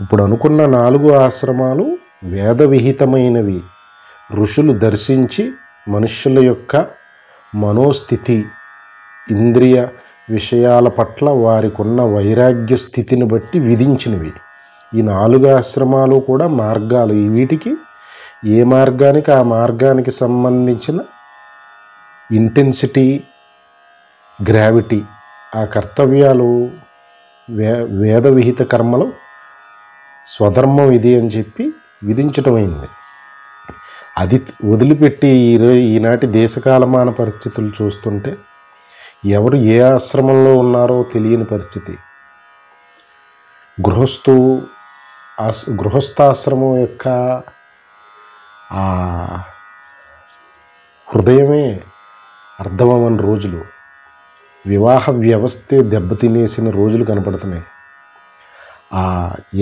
ఇప్పుడు అనుకున్న 4 ఆశ్రమాలు వేద విహితమైనవి. ఋషులు దర్శించి మనుష్యుల యొక్క మనోస్థితి, ఇంద్రియ విషయాల పట్ల వారికి ఉన్న వైరాగ్య స్థితిని బట్టి విధించినవి. ఈ 4 ఆశ్రమాలు కూడా మార్గాలు. వీటికి ఏ మార్గానికి ఆ మార్గానికి సంబంధించిన ఇంటెన్సిటీ, గ్రావిటీ, ఆ కర్తవ్యాలు వేద విహిత కర్మలు స్వధర్మం ఇది అని చెప్పి విధించటమైంది. అది వదిలిపెట్టి ఈనాటి దేశకాలమాన పరిస్థితులు చూస్తుంటే ఎవరు ఏ ఆశ్రమంలో ఉన్నారో తెలియని పరిస్థితి. గృహస్థాశ్రమం యొక్క ఆ హృదయమే అర్థమవని రోజులు, వివాహ వ్యవస్థే దెబ్బతినేసిన రోజులు కనపడుతున్నాయి.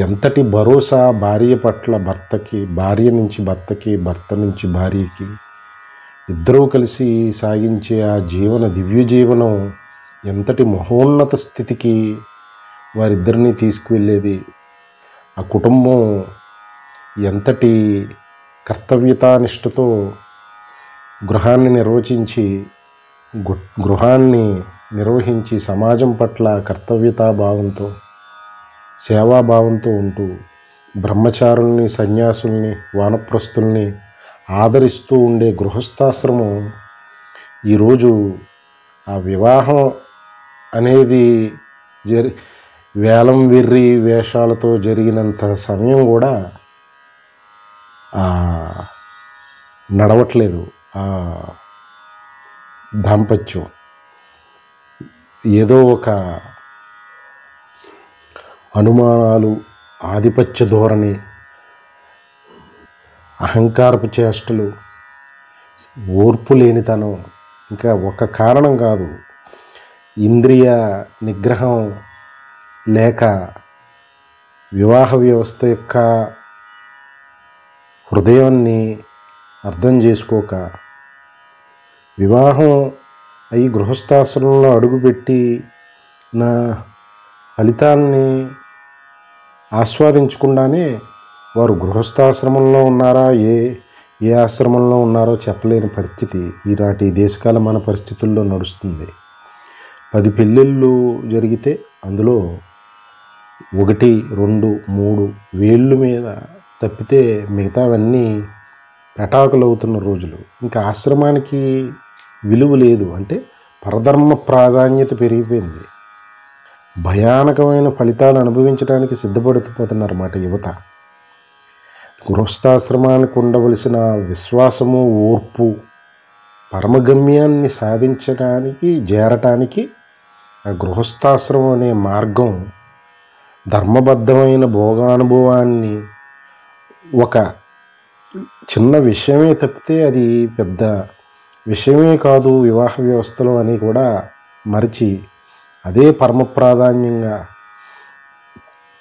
ఎంతటి భరోసా భార్య పట్ల భర్తకి, భార్య నుంచి భర్తకి, భర్త నుంచి భార్యకి, ఇద్దరూ కలిసి సాగించే ఆ దివ్య జీవనం ఎంతటి మహోన్నత స్థితికి వారిద్దరినీ తీసుకువెళ్ళేది. ఆ కుటుంబం ఎంతటి కర్తవ్యతానిష్టతో గృహాన్ని నిర్వహించి సమాజం పట్ల కర్తవ్యతాభావంతో, సేవాభావంతో ఉంటూ బ్రహ్మచారుల్ని, సన్యాసుల్ని, వానప్రస్తుల్ని ఆదరిస్తూ ఉండే గృహస్థాశ్రమం ఈరోజు ఆ వివాహం అనేది వేలం వెర్రి వేషాలతో జరిగినంత సమయం కూడా నడవట్లేదు. ఆ దాంపత్యం ఏదో ఒక అనుమానాలు, ఆధిపత్య ధోరణి, అహంకారపు చేష్టలు, ఓర్పు లేనితనం, ఇంకా ఒక కారణం కాదు, ఇంద్రియ నిగ్రహం లేక, వివాహ వ్యవస్థ యొక్క హృదయాన్ని అర్థం చేసుకోక, వివాహం అయి గృహస్థాశ్రమంలో అడుగుపెట్టి నా ఫలితాల్ని ఆస్వాదించకుండానే వారు గృహస్థాశ్రమంలో ఉన్నారా, ఏ ఆశ్రమంలో ఉన్నారో చెప్పలేని పరిస్థితి ఈనాటి దేశకాలమాన పరిస్థితుల్లో నడుస్తుంది. 10 పెళ్ళిళ్ళు జరిగితే అందులో 1, 2, 3 వేళ్ళు మీద తప్పితే మిగతావన్నీ పెటాకులు అవుతున్న రోజులు. ఇంకా ఆశ్రమానికి విలువ లేదు. అంటే పరధర్మ ప్రాధాన్యత పెరిగిపోయింది. భయానకమైన ఫలితాలు అనుభవించడానికి సిద్ధపడిపోతున్నారన్నమాట యువత. గృహస్థాశ్రమానికి ఉండవలసిన విశ్వాసము, ఓర్పు, పరమగమ్యాన్ని సాధించడానికి, చేరటానికి ఆ గృహస్థాశ్రమం అనే మార్గం ధర్మబద్ధమైన భోగానుభవాన్ని ఒక చిన్న విషయమే తప్పితే అది పెద్ద విషయమే కాదు వివాహ వ్యవస్థలో అని కూడా మరిచి, అదే పరమ ప్రాధాన్యంగా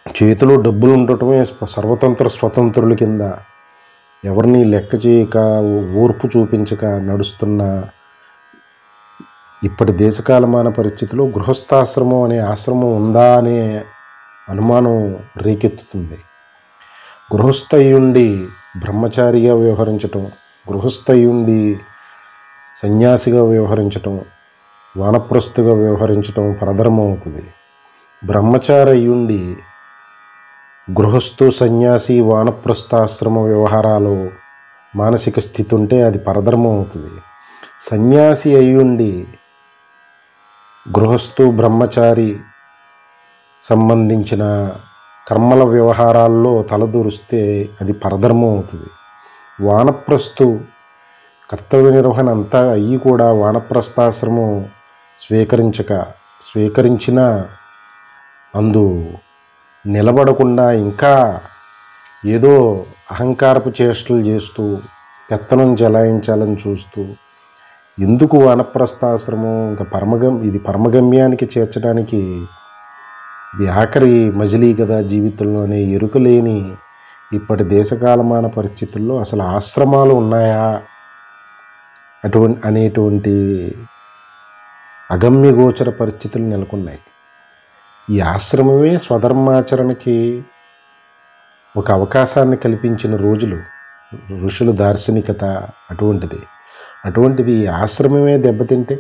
చేతిలో డబ్బులు ఉండటమే సర్వతంత్ర స్వతంత్రుల కింద ఎవరిని లెక్క చేయక, ఓర్పు చూపించక నడుస్తున్న ఇప్పటి దేశకాలమాన పరిస్థితిలో గృహస్థాశ్రమం అనే ఆశ్రమం ఉందా అనే అనుమానం రేకెత్తుతుంది. గృహస్థయుండి బ్రహ్మచారిగా వ్యవహరించటం, గృహస్థయుండి సన్యాసిగా వ్యవహరించటం, వానప్రస్తుగా వ్యవహరించటం పరధర్మం అవుతుంది. బ్రహ్మచారి అయ్యుండి గృహస్థు, సన్యాసి, వానప్రస్థాశ్రమ వ్యవహారాలు మానసిక స్థితి ఉంటే అది పరధర్మం అవుతుంది. సన్యాసి అయ్యుండి గృహస్థు, బ్రహ్మచారి సంబంధించిన కర్మల వ్యవహారాల్లో తలదూరిస్తే అది పరధర్మం అవుతుంది. వానప్రస్థు కర్తవ్య నిర్వహణ అంతా అయ్యి కూడా వానప్రస్థాశ్రమం స్వీకరించిన అందు నిలబడకుండా ఇంకా ఏదో అహంకారపు చేష్టలు చేస్తూ పెత్తనం చెలాయించాలని చూస్తూ, ఎందుకు వానప్రస్థాశ్రమం ఇంకా ఇది పరమగమ్యానికి చేర్చడానికి ఇది ఆఖరి మజిలీ కదా జీవితంలో అనే ఎరుకలేని ఇప్పటి దేశకాలమాన పరిస్థితుల్లో అసలు ఆశ్రమాలు ఉన్నాయా అనేటువంటి అగమ్యగోచర పరిస్థితులు నెలకొన్నాయి. ఈ ఆశ్రమమే స్వధర్మాచరణకి ఒక అవకాశాన్ని కల్పించిన రోజులు. ఋషుల దార్శనికత అటువంటిది. అటువంటిది ఆశ్రమమే దెబ్బతింటే,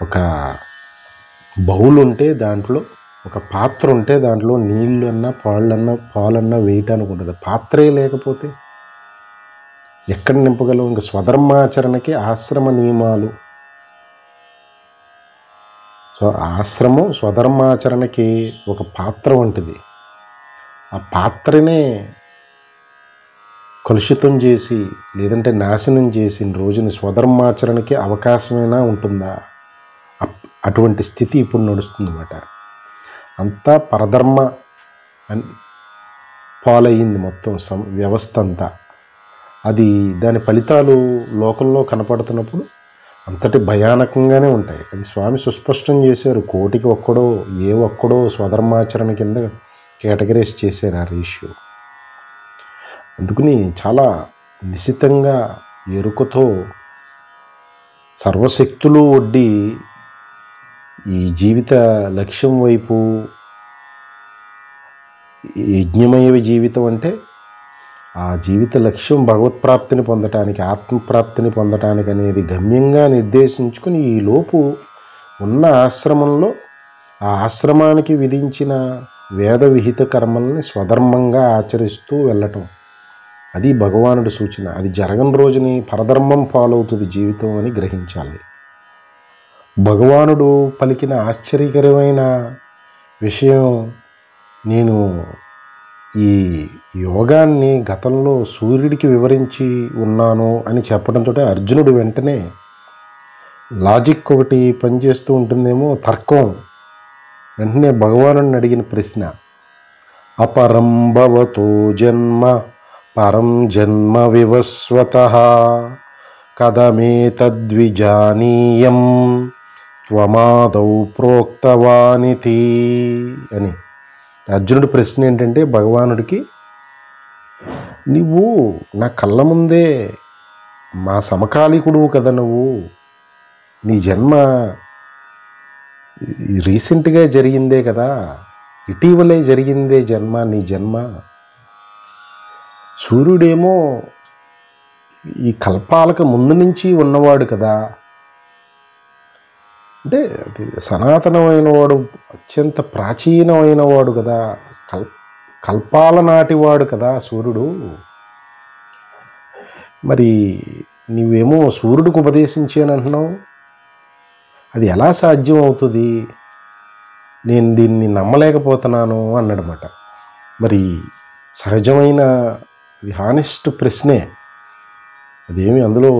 ఒక బౌల్ ఉంటే దాంట్లో, ఒక పాత్ర ఉంటే దాంట్లో నీళ్ళు అన్నా పాలన్నా వేయటానికి ఉంటుంది. పాత్రే లేకపోతే ఎక్కడ నింపగలం? ఇంక స్వధర్మాచరణకి ఆశ్రమ నియమాలు. సో ఆశ్రమం స్వధర్మాచరణకి ఒక పాత్ర వంటిది. ఆ పాత్రనే కలుషితం చేసి లేదంటే నాశనం చేసిన రోజున స్వధర్మాచరణకి అవకాశమైనా ఉంటుందా? అటువంటి స్థితి ఇప్పుడు నడుస్తుందన్నమాట. అంతా పరధర్మ పాలయ్యింది మొత్తం వ్యవస్థ అంతా. అది దాని ఫలితాలు లోకంలో కనపడుతున్నప్పుడు అంతటి భయానకంగానే ఉంటాయి. అది స్వామి సుస్పష్టం చేశారు. కోటికి ఒక్కడో స్వధర్మాచరణ కింద కేటగరైజ్ చేశారు ఆ రేషియో. అందుకని చాలా నిశితంగా ఎరుకతో సర్వశక్తులు ఒడ్డి ఈ జీవిత లక్ష్యం వైపు, యజ్ఞమయ జీవితం అంటే ఆ జీవిత లక్ష్యం భగవత్ప్రాప్తిని పొందటానికి, ఆత్మప్రాప్తిని పొందటానికి అనేది గమ్యంగా నిర్దేశించుకుని ఈ లోపు ఉన్న ఆశ్రమంలో ఆ ఆశ్రమానికి విధించిన వేద విహిత కర్మల్ని స్వధర్మంగా ఆచరిస్తూ వెళ్ళటం, అది భగవానుడి సూచన. అది జరగని రోజుని పరధర్మం పాలవుతుంది జీవితం అని గ్రహించాలి. భగవానుడు పలికిన ఆశ్చర్యకరమైన విషయం, నేను ఈ యోగాన్ని గతంలో సూర్యుడికి వివరించి ఉన్నాను అని చెప్పడంతో అర్జునుడు వెంటనే లాజిక్ ఒకటి పనిచేస్తూ ఉంటుందేమో, తర్కం. వెంటనే భగవానుడిని అడిగిన ప్రశ్న, అపరం భవతో జన్మ పరం జన్మ వివస్వతః కథమేతద్విజానీయం త్వమాదౌ ప్రోక్తవానితి అని. అర్జునుడి ప్రశ్న ఏంటంటే భగవానుడికి, నువ్వు నా కళ్ళ ముందే మా సమకాలీకుడు కదా, నీ జన్మ రీసెంట్గా జరిగిందే కదా, ఇటీవలే జరిగిందే నీ జన్మ. సూర్యుడేమో ఈ కల్పాలకు ముందు నుంచి ఉన్నవాడు కదా, అంటే అది సనాతనమైన వాడు, అత్యంత ప్రాచీనమైన వాడు కదా, కల్పాల నాటివాడు కదా సూర్యుడు. మరి నువ్వేమో సూర్యుడికి ఉపదేశించానంటున్నావు, అది ఎలా సాధ్యం అవుతుంది? నేను దీన్ని నమ్మలేకపోతున్నాను అన్నాడన్నమాట. మరి సహజమైన హానెస్ట్ ప్రశ్నే, అదేమి అందులో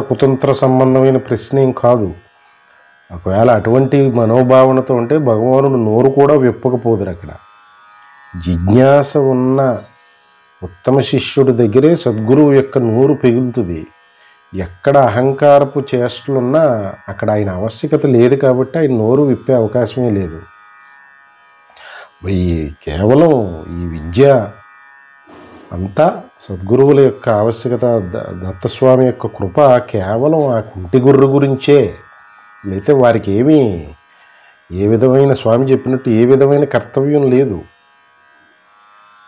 కుతంత్ర సంబంధమైన ప్రశ్న ఏం కాదు. ఒకవేళ అటువంటి మనోభావనతో ఉంటే భగవానుడు నోరు కూడా విప్పకపోదురు. అక్కడ జిజ్ఞాస ఉన్న ఉత్తమ శిష్యుడి దగ్గరే సద్గురువు యొక్క నోరు పెగులుతుంది. ఎక్కడ అహంకారపు చేష్టలున్నా అక్కడ ఆయన ఆవశ్యకత లేదు కాబట్టి ఆయన నోరు విప్పే అవకాశమే లేదు. కేవలం ఈ విద్య అంతా సద్గురువుల యొక్క ఆవశ్యకత, దత్తస్వామి యొక్క కృప కేవలం ఆ కుంటి గుర్రు గురించే. లేతే వారికి ఏమీ ఏ విధమైన, స్వామి చెప్పినట్టు ఏ విధమైన కర్తవ్యం లేదు.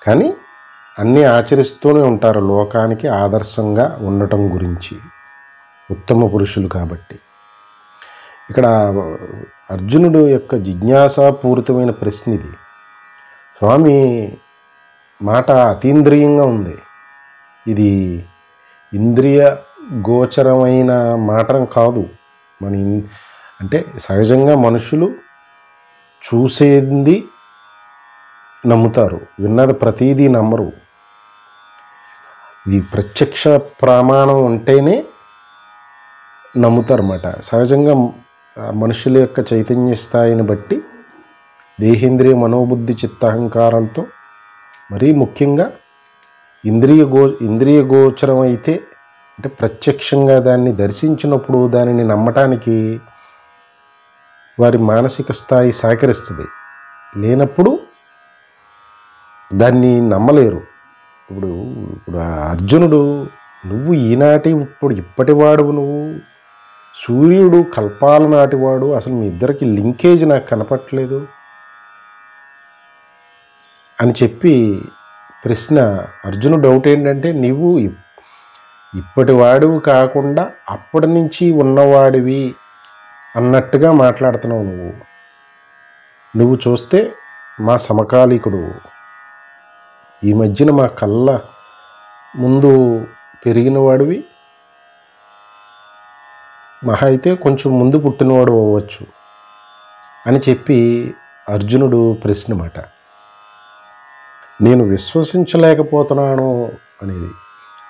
కానీ అన్నీ ఆచరిస్తూనే ఉంటారు లోకానికి ఆదర్శంగా ఉండటం గురించి, ఉత్తమ పురుషులు కాబట్టి. ఇక్కడ అర్జునుడు యొక్క జిజ్ఞాసాపూరితమైన ప్రశ్న ఇది. స్వామి మాట అతీంద్రియంగా ఉంది. ఇది ఇంద్రియ గోచరమైన మాట కాదు. అంటే సహజంగా మనుషులు చూసేది నమ్ముతారు, విన్నది ప్రతీదీ నమ్మరు. ఇది ప్రత్యక్ష ప్రమాణం ఉంటేనే నమ్ముతారన్నమాట. సహజంగా మనుషుల యొక్క చైతన్య స్థాయిని బట్టి దేహేంద్రియ మనోబుద్ధి చిత్తహంకారాలతో, మరీ ముఖ్యంగా ఇంద్రియ గోచరం అయితే, అంటే ప్రత్యక్షంగా దాన్ని దర్శించినప్పుడు దానిని నమ్మటానికి వారి మానసిక స్థాయి సహకరిస్తుంది. లేనప్పుడు దాన్ని నమ్మలేరు. ఇప్పుడు అర్జునుడు, నువ్వు ఇప్పటివాడు, నువ్వు సూర్యుడు కల్పాల నాటివాడు, అసలు మీ ఇద్దరికి లింకేజ్ నాకు కనపట్లేదు అని చెప్పి ప్రశ్న. అర్జునుడు డౌట్ ఏంటంటే, నువ్వు ఇప్పటి వాడివి కాకుండా అప్పటి నుంచి ఉన్నవాడివి అన్నట్టుగా మాట్లాడుతున్నావు. నువ్వు చూస్తే మా సమకాలీకుడు, ఈ మధ్యన మా కళ్ళ ముందు పెరిగిన వాడివి, మహా అయితే కొంచెం ముందు పుట్టినవాడు అవ్వచ్చు అని చెప్పి అర్జునుడు ప్రశ్న మాట. నేను విశ్వసించలేకపోతున్నాను అనేది.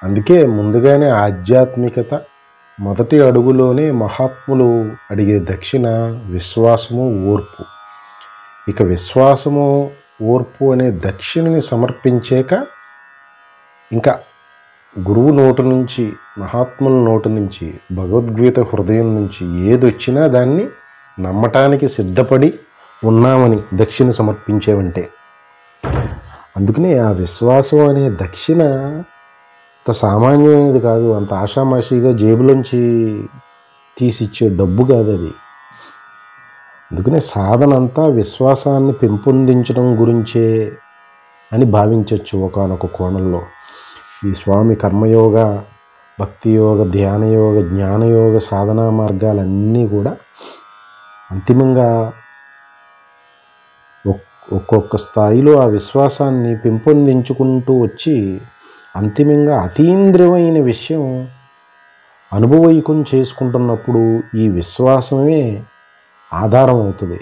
అందుకే ముందుగానే ఆధ్యాత్మికత మొదటి అడుగులోనే మహాత్ములు అడిగే దక్షిణ విశ్వాసము, ఓర్పు. ఇక విశ్వాసము, ఓర్పు అనే దక్షిణని సమర్పించాక ఇంకా గురువు నోటి నుంచి, మహాత్ముల నోటి నుంచి, భగవద్గీత హృదయం నుంచి ఏదొచ్చినా దాన్ని నమ్మటానికి సిద్ధపడి ఉన్నామని దక్షిణ సమర్పించేవంటే. అందుకనే ఆ విశ్వాసం అనే దక్షిణ అంత సామాన్యమైనది కాదు, అంత ఆషామాషిగా జేబులోంచి తీసిచ్చే డబ్బు కాదు అది. అందుకనే సాధన అంతా విశ్వాసాన్ని పెంపొందించడం గురించే అని భావించవచ్చు ఒకానొక కోణంలో. ఈ స్వామి కర్మయోగ, భక్తియోగ, ధ్యానయోగ, జ్ఞానయోగ సాధనా మార్గాలన్నీ కూడా అంతిమంగా ఒక్కొక్క స్థాయిలో ఆ విశ్వాసాన్ని పెంపొందించుకుంటూ వచ్చి అంతిమంగా అతీంద్రియమైన విషయం అనుభవైకం చేసుకుంటున్నప్పుడు ఈ విశ్వాసమే ఆధారం అవుతుంది.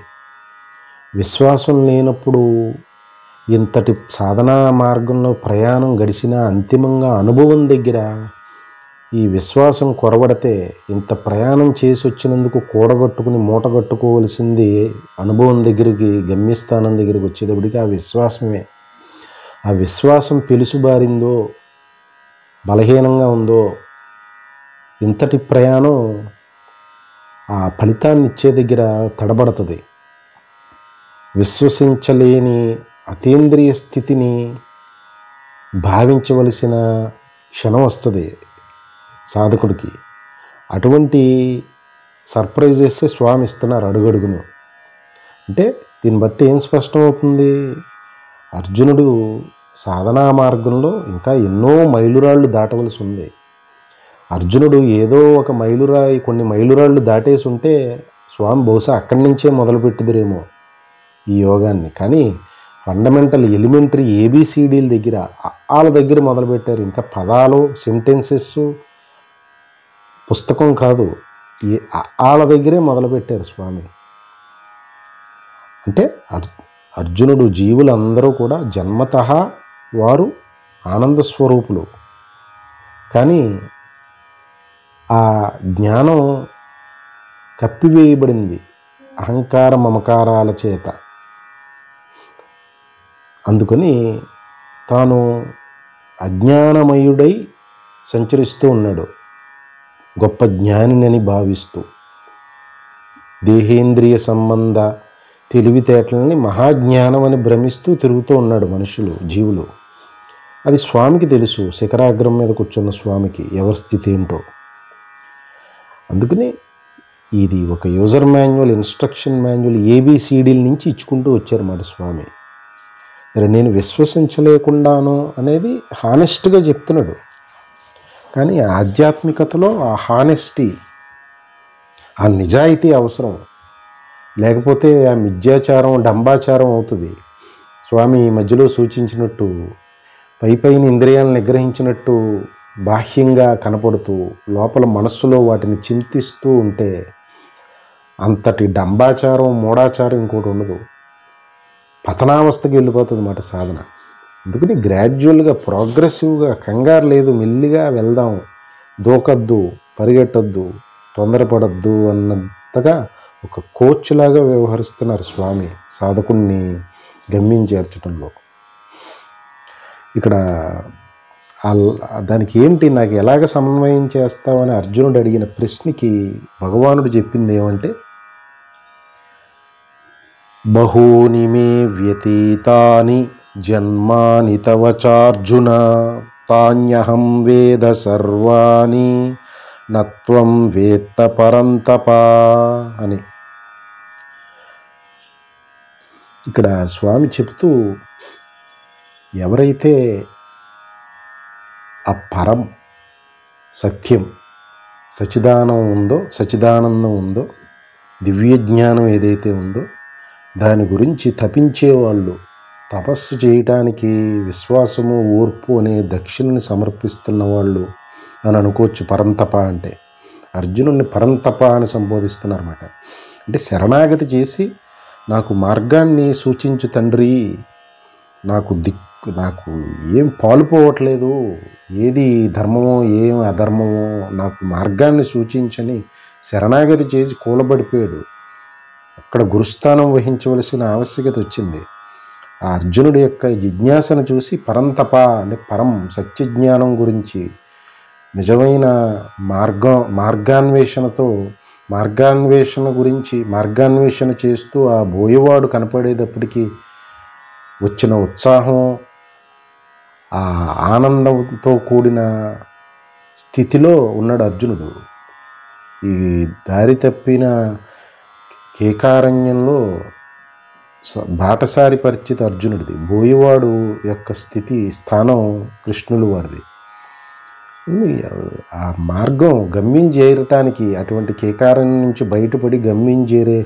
విశ్వాసం లేనప్పుడు ఇంతటి సాధనా మార్గంలో ప్రయాణం గడిచిన అంతిమంగా అనుభవం దగ్గర ఈ విశ్వాసం కొరబడితే ఇంత ప్రయాణం చేసి వచ్చినందుకు కూడగట్టుకుని మూటగట్టుకోవలసింది అనుభవం దగ్గరికి, గమ్యస్థానం దగ్గరికి వచ్చేటప్పటికి ఆ విశ్వాసమే. ఆ విశ్వాసం పెలుసుబారిందో, బలహీనంగా ఉందో, ఇంతటి ప్రయాణం ఆ ఫలితాన్ని ఇచ్చే దగ్గర తడబడుతుంది. విశ్వసించలేని అతీంద్రియ స్థితిని భావించవలసిన క్షణం వస్తుంది సాధకుడికి. అటువంటి సర్ప్రైజెస్ స్వామి ఇస్తున్నారు అడుగడుగును. అంటే దీన్ని బట్టి ఏం స్పష్టమవుతుంది? అర్జునుడు సాధనా మార్గంలో ఇంకా ఎన్నో మైలురాళ్ళు దాటవలసి ఉంది. అర్జునుడు ఏదో ఒక మైలురాయి, కొన్ని మైలురాళ్ళు దాటేసి ఉంటే స్వామి బహుశా అక్కడి నుంచే మొదలుపెట్టుదురేమో ఈ యోగాన్ని. కానీ ఫండమెంటల్ ఎలిమెంటరీ ఏబిసిడీల దగ్గర, వాళ్ళ దగ్గర మొదలుపెట్టారు. ఇంకా పదాలు, సెంటెన్సెస్, పుస్తకం కాదు, వాళ్ళ దగ్గరే మొదలుపెట్టారు స్వామి. అంటే అర్జునుడు, జీవులందరూ కూడా జన్మతః వారు ఆనంద స్వరూపులు. కానీ ఆ జ్ఞానం కప్పివేయబడింది అహంకార మమకారాల చేత. అందుకని తాను అజ్ఞానమయుడై సంచరిస్తూ ఉన్నాడు, గొప్ప జ్ఞానిని భావిస్తూ. దేహేంద్రియ సంబంధ తెలివితేటలని మహాజ్ఞానం అని భ్రమిస్తూ తిరుగుతూ ఉన్నాడు మనుషులు, జీవులు. అది స్వామికి తెలుసు, శిఖరాగ్రం మీద కూర్చున్న స్వామికి ఎవరి స్థితి ఏంటో. అందుకని ఇది ఒక యూజర్ మాన్యువల్, ఇన్స్ట్రక్షన్ మాన్యువల్, ఏబిసిడీల నుంచి ఇచ్చుకుంటూ వచ్చారన్నమాట స్వామి. సరే, నేను విశ్వసించలేకుండాను అనేది హానెస్ట్గా చెప్తున్నాడు. కానీ ఆధ్యాత్మికతలో ఆ హానెస్టీ, ఆ నిజాయితీ అవసరం. లేకపోతే ఆ మిథ్యాచారం, డంబాచారం అవుతుంది. స్వామి ఈ మధ్యలో సూచించినట్టు పైపైన ఇంద్రియాలను నిగ్రహించినట్టు బాహ్యంగా కనపడుతూ లోపల మనస్సులో వాటిని చింతిస్తూ ఉంటే అంతటి డంబాచారం, మూఢాచారం ఇంకోటి ఉండదు. పతనావస్థకి వెళ్ళిపోతుంది అన్నమాట సాధన. అందుకని గ్రాడ్యువల్గా, ప్రోగ్రెసివ్గా, కంగారు లేదు, మెల్లిగా వెళ్దాం, దూకద్దు, పరిగెట్టద్దు, తొందరపడద్దు అన్నంతగా ఒక కోచ్ లాగా వ్యవహరిస్తున్నారు స్వామి సాధకుడిని గమ్యం చేర్చడంలో. ఇక్కడ దానికి ఏంటి, నాకు ఎలాగ సమన్వయం చేస్తావని అర్జునుడు అడిగిన ప్రశ్నకి భగవానుడు చెప్పింది ఏమంటే, బహూని మే వ్యతీతాని జన్మాని తవ చార్జున తాన్యహం వేద సర్వాణి నత్వం వేత్త పరంతప అని ఇక్కడ స్వామి చెప్తూ, ఎవరైతే ఆ పరం సత్యం సచిదానందం ఉందో, దివ్య జ్ఞానం ఏదైతే ఉందో దాని గురించి తపించేవాళ్ళు, తపస్సు చేయటానికి విశ్వాసము ఓర్పు అనే దక్షిణని సమర్పిస్తున్న వాళ్ళు అని అనుకోవచ్చు. పరంతప అంటే అర్జునుడిని పరంతప అని సంబోధిస్తున్నారన్నమాట. అంటే శరణాగతి చేసి నాకు మార్గాన్ని సూచించు తండ్రి, నాకు ఏం పాలుపోవట్లేదు, ఏది ధర్మమో ఏం అధర్మమో నాకు మార్గాన్ని సూచించని శరణాగతి చేసి కూలబడిపోయాడు. అక్కడ గురుస్థానం వహించవలసిన ఆవశ్యకత వచ్చింది. ఆ అర్జునుడి యొక్క జిజ్ఞాసను చూసి పరంతప అంటే పరం సత్యజ్ఞానం గురించి నిజమైన మార్గాన్వేషణ చేస్తూ ఆ బోయేవాడు కనపడేటప్పటికీ వచ్చిన ఉత్సాహం, ఆ ఆనందంతో కూడిన స్థితిలో ఉన్నాడు అర్జునుడు. ఈ దారి తప్పిన కేకారణ్యంలో బాటసారి పరిచిత అర్జునుడిది, బోయేవాడు యొక్క స్థానం కృష్ణులు వారిది. ఆ మార్గం గమ్యం చేరటానికి, అటువంటి కేకారణ్యం నుంచి బయటపడి గమ్యం చేరే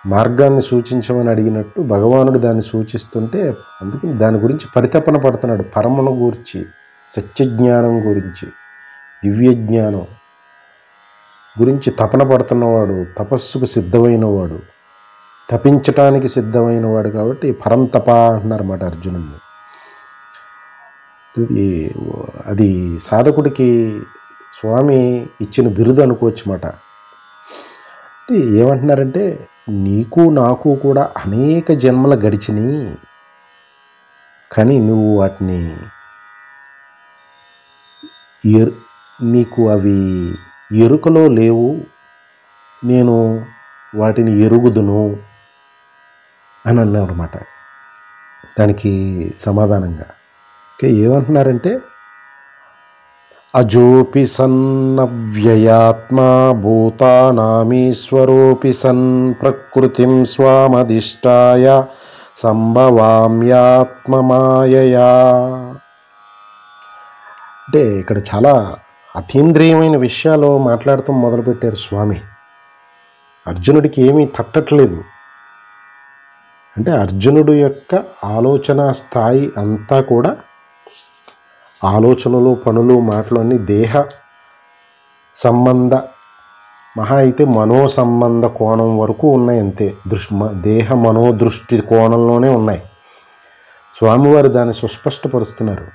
మార్గాన్ని సూచించమని అడిగినట్టు భగవానుడు దాన్ని సూచిస్తుంటే, అందుకని దాని గురించి పరితపన పడుతున్నాడు. పరమును గురించి, సత్యజ్ఞానం గురించి, దివ్య జ్ఞానం గురించి తపన పడుతున్నవాడు, తపస్సుకు సిద్ధమైనవాడు, తపించటానికి సిద్ధమైనవాడు కాబట్టి పరంతప అంటున్నారన్నమాట అర్జునుడిని. అది సాధకుడికి స్వామి ఇచ్చిన బిరుదు అనుకోవచ్చు మాట. అంటే ఏమంటున్నారంటే, నీకు నాకు కూడా అనేక జన్మల గడిచినాయి, కానీ నువ్వు వాటిని నీకు అవి ఎరుకలో లేవు, నేను వాటిని ఎరుగుదును అని అన్నారన్నమాట. దానికి సమాధానంగా ఏమంటున్నారంటే, అజోపి సన్నవ్యయాత్మా భూతానామీశ్వరోపి సన్ ప్రకృతిం స్వామధిష్టాయ సంభవామ్యాత్మమాయయా. అంటే ఇక్కడ చాలా అతీంద్రియమైన విషయాలు మాట్లాడుతూ మొదలుపెట్టారు స్వామి. అర్జునుడికి ఏమీ తట్టట్లేదు. అంటే అర్జునుడు యొక్క ఆలోచన స్థాయి అంతా కూడా, ఆలోచనలు, పనులు, మాటలు అన్నీ దేహ సంబంధ, మహా అయితే మనో సంబంధ కోణం వరకు ఉన్నాయి అంతే. దేహ మనోదృష్టి కోణంలోనే ఉన్నాయి. స్వామివారు దాన్ని సుస్పష్టపరుస్తున్నారు.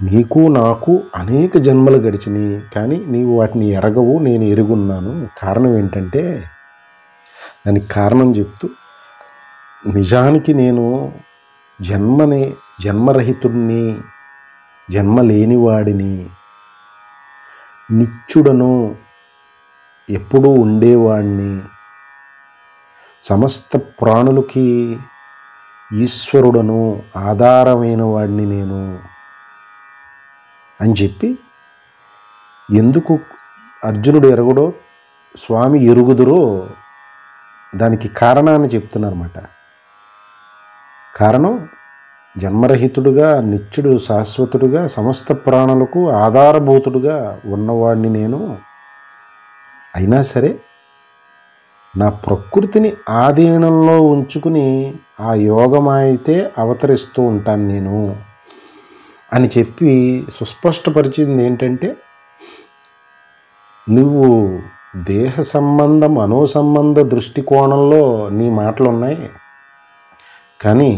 నీకు నాకు అనేక జన్మలు గడిచినాయి, కానీ నీవు వాటిని ఎరగవు, నేను ఎరుగున్నాను. కారణం ఏంటంటే, దానికి కారణం చెప్తూ, నిజానికి నేను జన్మరహితుడిని, జన్మ లేనివాడిని, నిత్యుడను, ఎప్పుడూ ఉండేవాడిని, సమస్త ప్రాణులకి ఈశ్వరుడను, ఆధారమైన వాడిని నేను అని చెప్పి, ఎందుకు అర్జునుడు ఎరగడో స్వామి ఎరుగుదురో దానికి కారణాన్ని చెప్తున్నారన్నమాట. కారణం, జన్మరహితుడుగా, నిత్యుడు, శాశ్వతుడుగా, సమస్త ప్రాణులకు ఆధారభూతుడుగా ఉన్నవాడిని నేను. అయినా సరే నా ప్రకృతిని ఆధీనంలో ఉంచుకుని ఆ యోగమైతే అవతరిస్తూ ఉంటాను నేను అని చెప్పి సుస్పష్టపరిచింది ఏంటంటే, నువ్వు దేహ సంబంధం, మనోసంబంధ దృష్టికోణంలో నీ మాటలు ఉన్నాయి, కానీ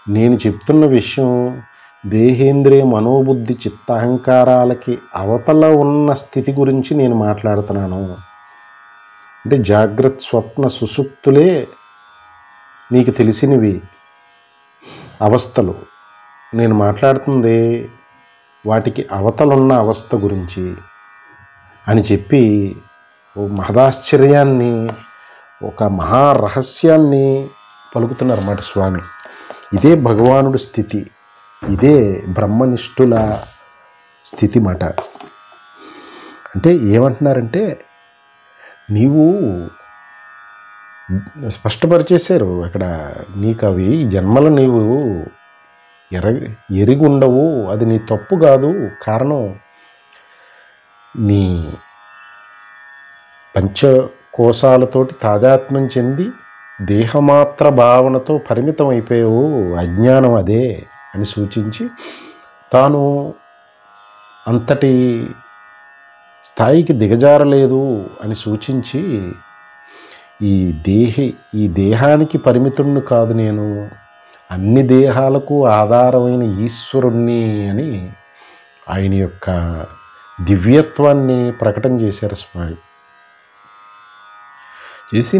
నేను చెప్తున్న విషయం దేహేంద్రియ మనోబుద్ధి చిత్త అహంకారాలకి అవతల ఉన్న స్థితి గురించి నేను మాట్లాడుతున్నాను. అంటే జాగ్రత్త స్వప్న సుషుప్తులే నీకు తెలిసినవి అవస్థలు. నేను మాట్లాడుతుంది వాటికి అవతలున్న అవస్థ గురించి అని చెప్పి ఓ మహదాశ్చర్యాన్ని, ఒక మహారహస్యాన్ని పలుకుతున్నారన్నమాట స్వామి. ఇదే భగవానుడి స్థితి, ఇదే బ్రహ్మనిష్ఠుల స్థితి మాట. అంటే ఏమంటున్నారంటే, నీవు స్పష్టపరిచేశారు అక్కడ, నీకు అవి జన్మలు నీవు ఎరిగి ఉండవు, అది నీ తప్పు కాదు. కారణం నీ పంచకోశాలతోటి తాదాత్మ్యం చెంది దేహమాత్ర భావనతో పరిమితం అయిపోయావు, అజ్ఞానం అదే అని సూచించి, తాను అంతటి స్థాయికి దిగజారలేదు అని సూచించి, ఈ దేహానికి పరిమితుణ్ణి కాదు నేను, అన్ని దేహాలకు ఆధారమైన ఈశ్వరుణ్ణి అని ఆయన యొక్క దివ్యత్వాన్ని ప్రకటన చేశారు స్వామి. చేసి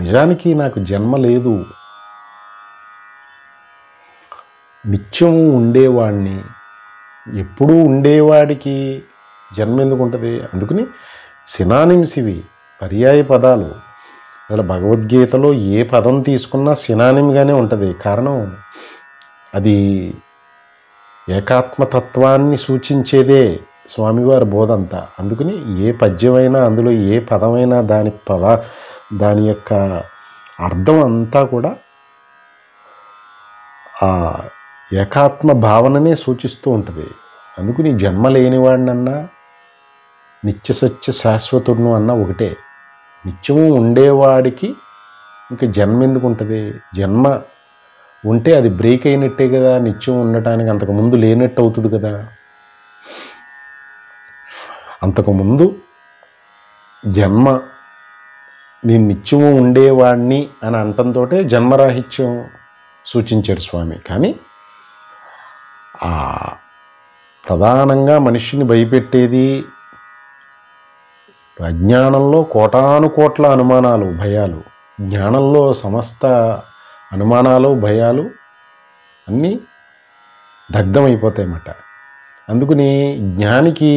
నిజానికి నాకు జన్మ లేదు, నిత్యం ఉండేవాడిని, ఎప్పుడూ ఉండేవాడికి జన్మ ఎందుకు ఉంటుంది? అందుకని సినానిమ్స్ ఇవి, పర్యాయ పదాలు. అసలు భగవద్గీతలో ఏ పదం తీసుకున్నా సినానిమ్గానే ఉంటుంది. కారణం అది ఏకాత్మతత్వాన్ని సూచించేదే స్వామివారి బోధ అంతా. అందుకని ఏ పద్యమైనా, అందులో ఏ పదమైనా దాని యొక్క అర్థం అంతా కూడా ఆ ఏకాత్మ భావననే సూచిస్తూ ఉంటుంది. అందుకని జన్మ లేనివాడినన్నా, నిత్య సత్య శాశ్వతుడును అన్న ఒకటే. నిత్యము ఉండేవాడికి ఇంకా జన్మ ఎందుకు ఉంటుంది? జన్మ ఉంటే అది బ్రేక్ అయినట్టే కదా, నిత్యం ఉండటానికి అంతకుముందు లేనట్టు అవుతుంది కదా. అంతకుముందు జన్మ నేను నిత్యము ఉండేవాడిని అని అంటంతో జన్మరాహిత్యం సూచించారు స్వామి. కానీ ప్రధానంగా మనిషిని భయపెట్టేది అజ్ఞానంలో కోటాను కోట్ల అనుమానాలు, భయాలు. జ్ఞానంలో సమస్త అనుమానాలు, భయాలు అన్నీ దగ్ధమైపోతాయన్నమాట. అందుకని జ్ఞానికి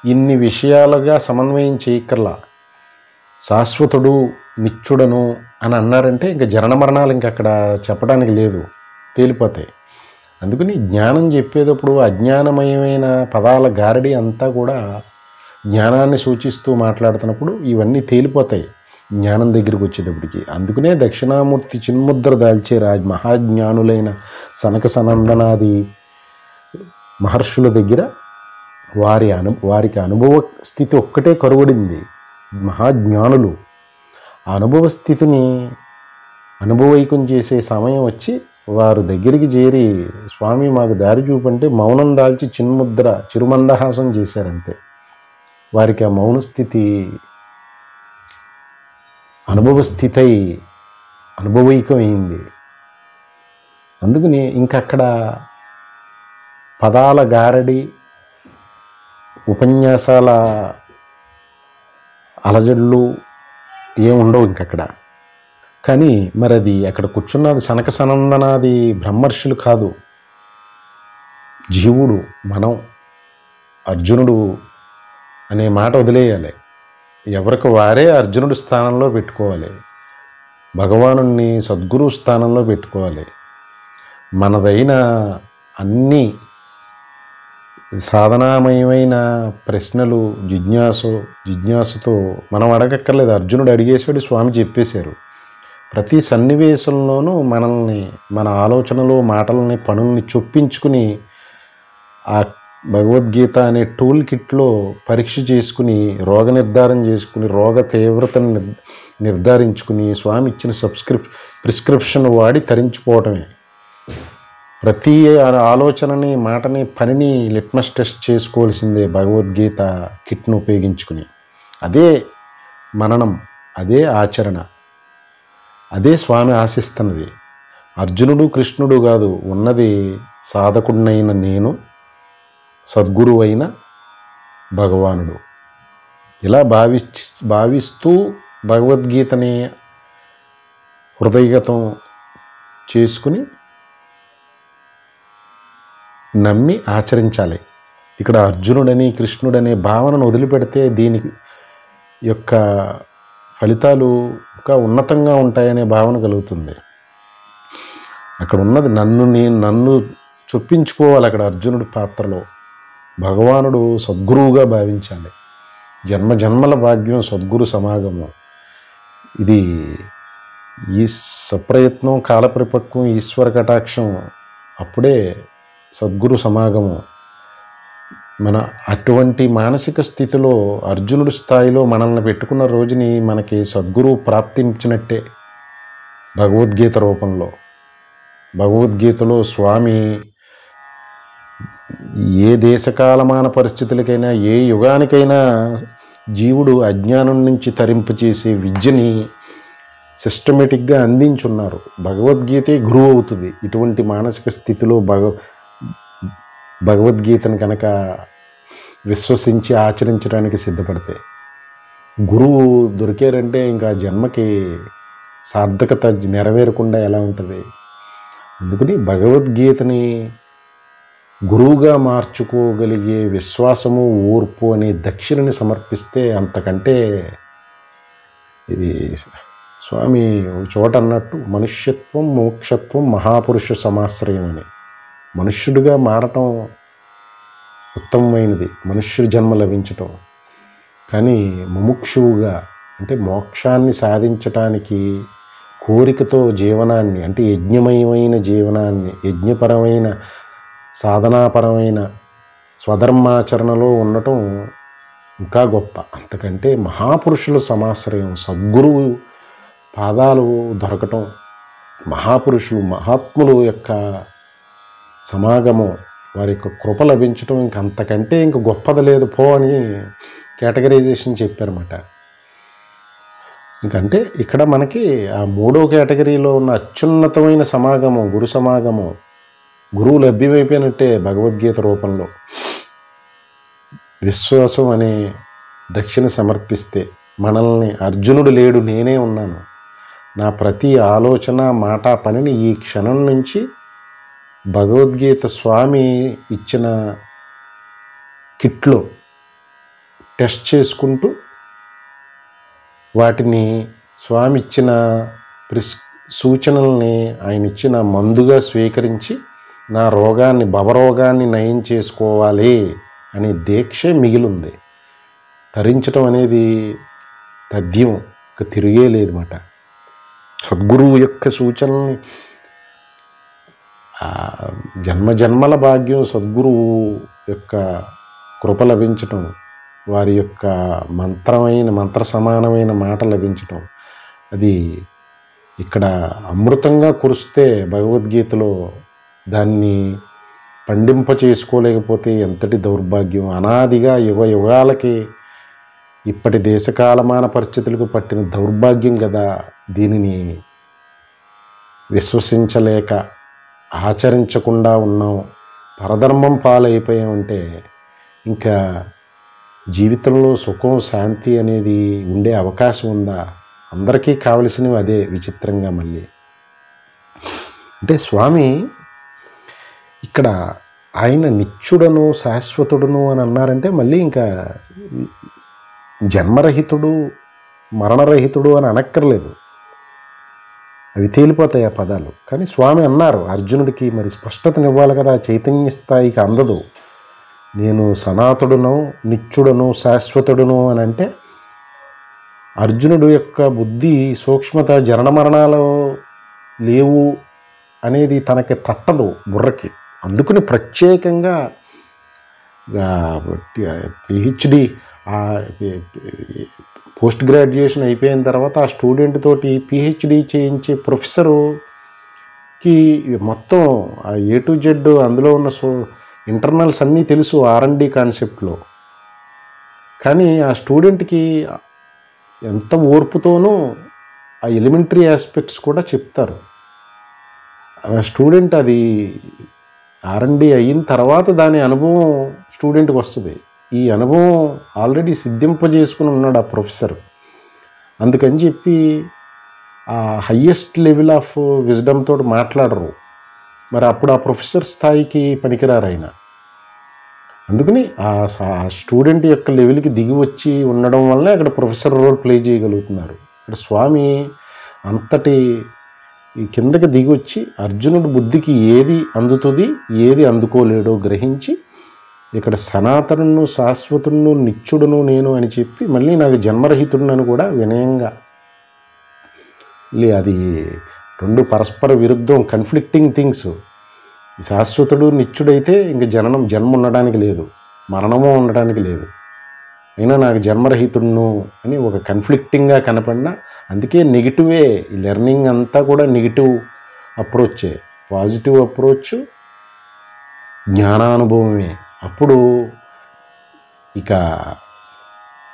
ఇన్ని విషయాలుగా సమన్వయం చేయక్కర్లా. శాశ్వతుడు, నిత్యుడను అని అన్నారంటే ఇంకా జనన మరణాలు ఇంక అక్కడ చెప్పడానికి లేదు, తేలిపోతాయి. అందుకని జ్ఞానం చెప్పేటప్పుడు అజ్ఞానమయమైన పదాల గారడి అంతా కూడా జ్ఞానాన్ని సూచిస్తూ మాట్లాడుతున్నప్పుడు ఇవన్నీ తేలిపోతాయి జ్ఞానం దగ్గరికి వచ్చేటప్పటికి. అందుకనే దక్షిణామూర్తి చిన్ముద్ర దాల్చే మహాజ్ఞానులైన సనక సనందనాది మహర్షుల దగ్గర వారికి అనుభవ స్థితి ఒక్కటే కరువడింది. మహాజ్ఞానులు ఆ అనుభవ స్థితిని అనుభవైకం చేసే సమయం వచ్చి వారు దగ్గరికి చేరి, స్వామి మాకు దారి చూపంటే మౌనం దాల్చి చిన్ముద్ర చిరుమందహాసం చేశారంతే. వారికి ఆ మౌన స్థితి అనుభవ స్థితి అనుభవైకమైంది. అందుకని ఇంకక్కడ పదాల గారడి, ఉపన్యాసాల అలజడులు ఏముండవు ఇంకక్కడ. కానీ మరి అది అక్కడ కూర్చున్నది సనక సనందనాది బ్రహ్మర్షులు కాదు, జీవుడు, మనం. అర్జునుడు అనే మాట వదిలేయాలి. ఎవరికి వారే అర్జునుడి స్థానంలో పెట్టుకోవాలి, భగవానుణ్ణి సద్గురు స్థానంలో పెట్టుకోవాలి. మనదైన అన్ని సాధనామయమైన ప్రశ్నలు జిజ్ఞాసుతో మనం అడగక్కర్లేదు. అర్జునుడు అడిగేసాడు, స్వామి చెప్పేశారు. ప్రతి సన్నివేశంలోనూ మనల్ని, మన ఆలోచనలు, మాటలని, పనుల్ని చొప్పించుకుని ఆ భగవద్గీత అనే టూల్ కిట్లో పరీక్ష చేసుకుని, రోగ నిర్ధారణ చేసుకుని, రోగ తీవ్రతను నిర్ధారించుకుని స్వామి ఇచ్చిన ప్రిస్క్రిప్షన్ వాడి తరించిపోవటమే. ప్రతి ఆలోచనని, మాటని, పనిని లిట్మస్ టెస్ట్ చేసుకోవాల్సిందే భగవద్గీత కిట్ను ఉపయోగించుకుని. అదే మననం, అదే ఆచరణ, అదే స్వామి ఆశిస్తున్నది. అర్జునుడు కృష్ణుడు కాదు, ఉన్నది సాధకుడినైన నేను, సద్గురువు అయిన భగవానుడు. ఇలా భావిస్తూ భగవద్గీతని హృదయగతం చేసుకుని నమ్మి ఆచరించాలి. ఇక్కడ అర్జునుడని, కృష్ణుడనే భావనను వదిలిపెడితే దీనికి యొక్క ఫలితాలు ఇంకా ఉన్నతంగా ఉంటాయనే భావన కలుగుతుంది. అక్కడ ఉన్నది నన్ను చొప్పించుకోవాలి. అక్కడ అర్జునుడి పాత్రలో భగవానుడు సద్గురువుగా భావించాలి. జన్మజన్మల భాగ్యం సద్గురు సమాగమం. ఇది ఈ సప్రయత్నం, కాలపరిపక్వం, ఈశ్వర కటాక్షం, అప్పుడే సద్గురు సమాగమం మన అటువంటి మానసిక స్థితిలో అర్జునుడి స్థాయిలో మనల్ని పెట్టుకున్న రోజుని మనకి సద్గురువు ప్రాప్తించినట్టే. భగవద్గీత రూపంలో, భగవద్గీతలో స్వామి ఏ దేశకాలమాన పరిస్థితులకైనా, ఏ యుగానికైనా జీవుడు అజ్ఞానం నుంచి తరింపచేసే విద్యని సిస్టమేటిక్గా అందించున్నారు. భగవద్గీతే గురువు అవుతుంది ఇటువంటి మానసిక స్థితిలో. భగవద్గీతను కనుక విశ్వసించి ఆచరించడానికి సిద్ధపడితే గురువు దొరికారంటే ఇంకా జన్మకి సార్థకత నెరవేరకుండా ఎలా ఉంటుంది? అందుకని భగవద్గీతని గురువుగా మార్చుకోగలిగే విశ్వాసము, ఓర్పు అనే దక్షిణని సమర్పిస్తే అంతకంటే ఇది స్వామి చోట అన్నట్టు మనుష్యత్వం మోక్షత్వం మహాపురుష సమాశ్రయం అని. మనుష్యుడిగా మారటం ఉత్తమమైనది, మనుష్యుడి జన్మ లభించటం. కానీ ముముక్షువుగా అంటే మోక్షాన్ని సాధించటానికి కోరికతో జీవనాన్ని, అంటే యజ్ఞమయమైన జీవనాన్ని, యజ్ఞపరమైన సాధనాపరమైన స్వధర్మాచరణలో ఉండటం ఇంకా గొప్ప. అంతకంటే మహాపురుషుల సమాశ్రయం, సద్గురువు పాదాలు దొరకటం, మహాపురుషులు మహాత్ములు యొక్క సమాగమం, వారి యొక్క కృప లభించటం అంతకంటే ఇంక గొప్పది లేదు పో అని కేటగరైజేషన్ చెప్పారన్నమాట. ఇంకంటే ఇక్కడ మనకి ఆ 3వ కేటగిరీలో ఉన్న అత్యున్నతమైన సమాగమం, గురు సమాగమం, గురువు లభ్యమైపోయినట్టే భగవద్గీత రూపంలో. విశ్వాసం అనే దక్షిణ సమర్పిస్తే మనల్ని అర్జునుడు లేడు, నేనే ఉన్నాను, నా ప్రతి ఆలోచన మాట పనిని ఈ క్షణం నుంచి భగవద్గీత స్వామి ఇచ్చిన కిట్లో టెస్ట్ చేసుకుంటూ వాటిని స్వామి ఇచ్చిన సూచనల్ని ఆయన ఇచ్చిన మందుగా స్వీకరించి నా రోగాన్ని, భవరోగాన్ని నయం చేసుకోవాలి అనే దీక్షే మిగిలింది. తరించటం అనేది తథ్యం, ఇక తిరిగే లేదన్నమాట. సద్గురువు యొక్క సూచనల్ని, జన్మజన్మల భాగ్యం సద్గురువు యొక్క కృప లభించటం, వారి యొక్క మంత్ర సమానమైన మాట లభించటం, అది ఇక్కడ అమృతంగా కురిస్తే భగవద్గీతలో దాన్ని పండింప చేసుకోలేకపోతే ఎంతటి దౌర్భాగ్యం. అనాదిగా యుగాలకి ఇప్పటి దేశకాలమాన పరిస్థితులకు పట్టిన దౌర్భాగ్యం కదా. దీనిని విశ్వసించలేక ఆచరించకుండా ఉన్నాం, పరధర్మం పాలైపోయామంటే ఇంకా జీవితంలో సుఖం శాంతి అనేది ఉండే అవకాశం ఉందా? అందరికీ కావలసినవి అదే. విచిత్రంగా మళ్ళీ అంటే స్వామి ఇక్కడ ఆయన నిత్యుడను శాశ్వతుడును అని అన్నారంటే మళ్ళీ ఇంకా జన్మరహితుడు మరణరహితుడు అని అనక్కర్లేదు, అవి తేలిపోతాయి ఆ పదాలు. కానీ స్వామి అన్నారు అర్జునుడికి, మరి స్పష్టతనివ్వాలి కదా, చైతన్య స్థాయికి అందదు. నేను సనాతుడును నిత్యుడను శాశ్వతుడును అని అంటే అర్జునుడు యొక్క బుద్ధి సూక్ష్మత, జనన మరణాలు లేవు అనేది తనకి తట్టదు బుర్రకి. అందుకని ప్రత్యేకంగా పిహెచ్డి పోస్ట్ గ్రాడ్యుయేషన్ అయిపోయిన తర్వాత ఆ స్టూడెంట్ తోటి పిహెచ్డి చేయించే ప్రొఫెసరుకి మొత్తం ఆ A to Z అందులో ఉన్న ఇంటర్నల్స్ అన్నీ తెలుసు R&D కాన్సెప్ట్లో. కానీ ఆ స్టూడెంట్కి ఎంత ఓర్పుతోనూ ఆ ఎలిమెంటరీ ఆస్పెక్ట్స్ కూడా చెప్తారు. ఆ స్టూడెంట్ అది R&D అయిన తర్వాత దాని అనుభవం స్టూడెంట్కి వస్తుంది. ఈ అనుభవం ఆల్రెడీ సిద్ధింపజేసుకుని ఉన్నాడు ఆ ప్రొఫెసర్. అందుకని చెప్పి ఆ హయ్యెస్ట్ లెవెల్ ఆఫ్ విజ్డమ్ తోటి మాట్లాడరు. మరి అప్పుడు ఆ ప్రొఫెసర్ స్థాయికి పనికిరారు ఆయన. అందుకని ఆ స్టూడెంట్ యొక్క లెవెల్కి దిగి వచ్చి ఉండడం వల్ల అక్కడ ప్రొఫెసర్ రోల్ ప్లే చేయగలుగుతున్నారు. ఇక్కడ స్వామి అంతటి ఈ కిందకి దిగి వచ్చి అర్జునుడి బుద్ధికి ఏది అందుతుంది ఏది అందుకోలేడో గ్రహించి ఇక్కడ సనాతనును శాశ్వతును నిత్యుడును నేను అని చెప్పి మళ్ళీ నాకు జన్మరహితుడునని కూడా వినయంగా, అది రెండు పరస్పర విరుద్ధం, కన్ఫ్లిక్టింగ్ థింగ్స్. శాశ్వతుడు నిత్యుడైతే ఇంక జన్మ ఉండడానికి లేదు. మరణము ఉండడానికి లేదు. అయినా నాకు జన్మరహితుడును అని ఒక కన్ఫ్లిక్టింగ్గా కనపడినా, అందుకే నెగిటివే ఈ లెర్నింగ్ అంతా కూడా నెగిటివ్ అప్రోచే. పాజిటివ్ అప్రోచ్ జ్ఞానానుభవమే. అప్పుడు ఇక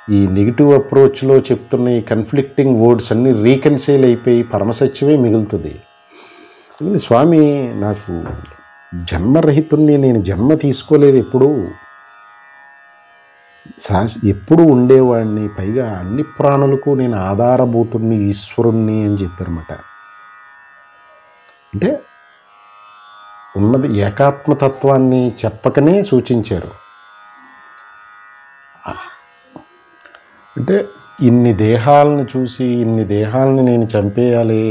ఈ నెగిటివ్ అప్రోచ్లో చెప్తున్న ఈ కన్ఫ్లిక్టింగ్ వర్డ్స్ అన్నీ రీకన్సైల్ అయిపోయి పరమసత్యమే మిగులుతుంది. స్వామి నాకు జన్మరహితుణ్ణి, నేను జన్మ తీసుకోలేదు, ఎప్పుడు ఉండేవాడిని, పైగా అన్ని ప్రాణులకు నేను ఆధారభూతుణ్ణి, ఈశ్వరుణ్ణి అని చెప్పారన్నమాట. అంటే ఉన్నది ఏకాత్మతత్వాన్ని చెప్పకనే సూచించారు. అంటే ఇన్ని దేహాలను చూసి, ఇన్ని దేహాలని నేను చంపేయాలి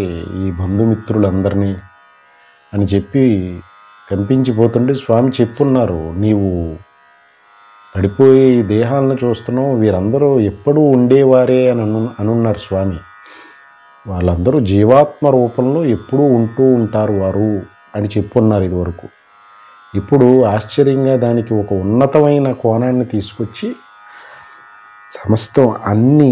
ఈ బంధుమిత్రులందరినీ అని చెప్పి కనిపించిపోతుంటే స్వామి చెప్పున్నారు, నీవు పడిపోయే ఈ దేహాలను చూస్తున్నావు, వీరందరూ ఎప్పుడూ ఉండేవారే అని అనున్నారు స్వామి. వాళ్ళందరూ జీవాత్మ రూపంలో ఎప్పుడూ ఉంటూ ఉంటారు వారు అని చెప్పున్నారు ఇదివరకు. ఇప్పుడు ఆశ్చర్యంగా దానికి ఒక ఉన్నతమైన కోణాన్ని తీసుకొచ్చి సమస్తం అన్ని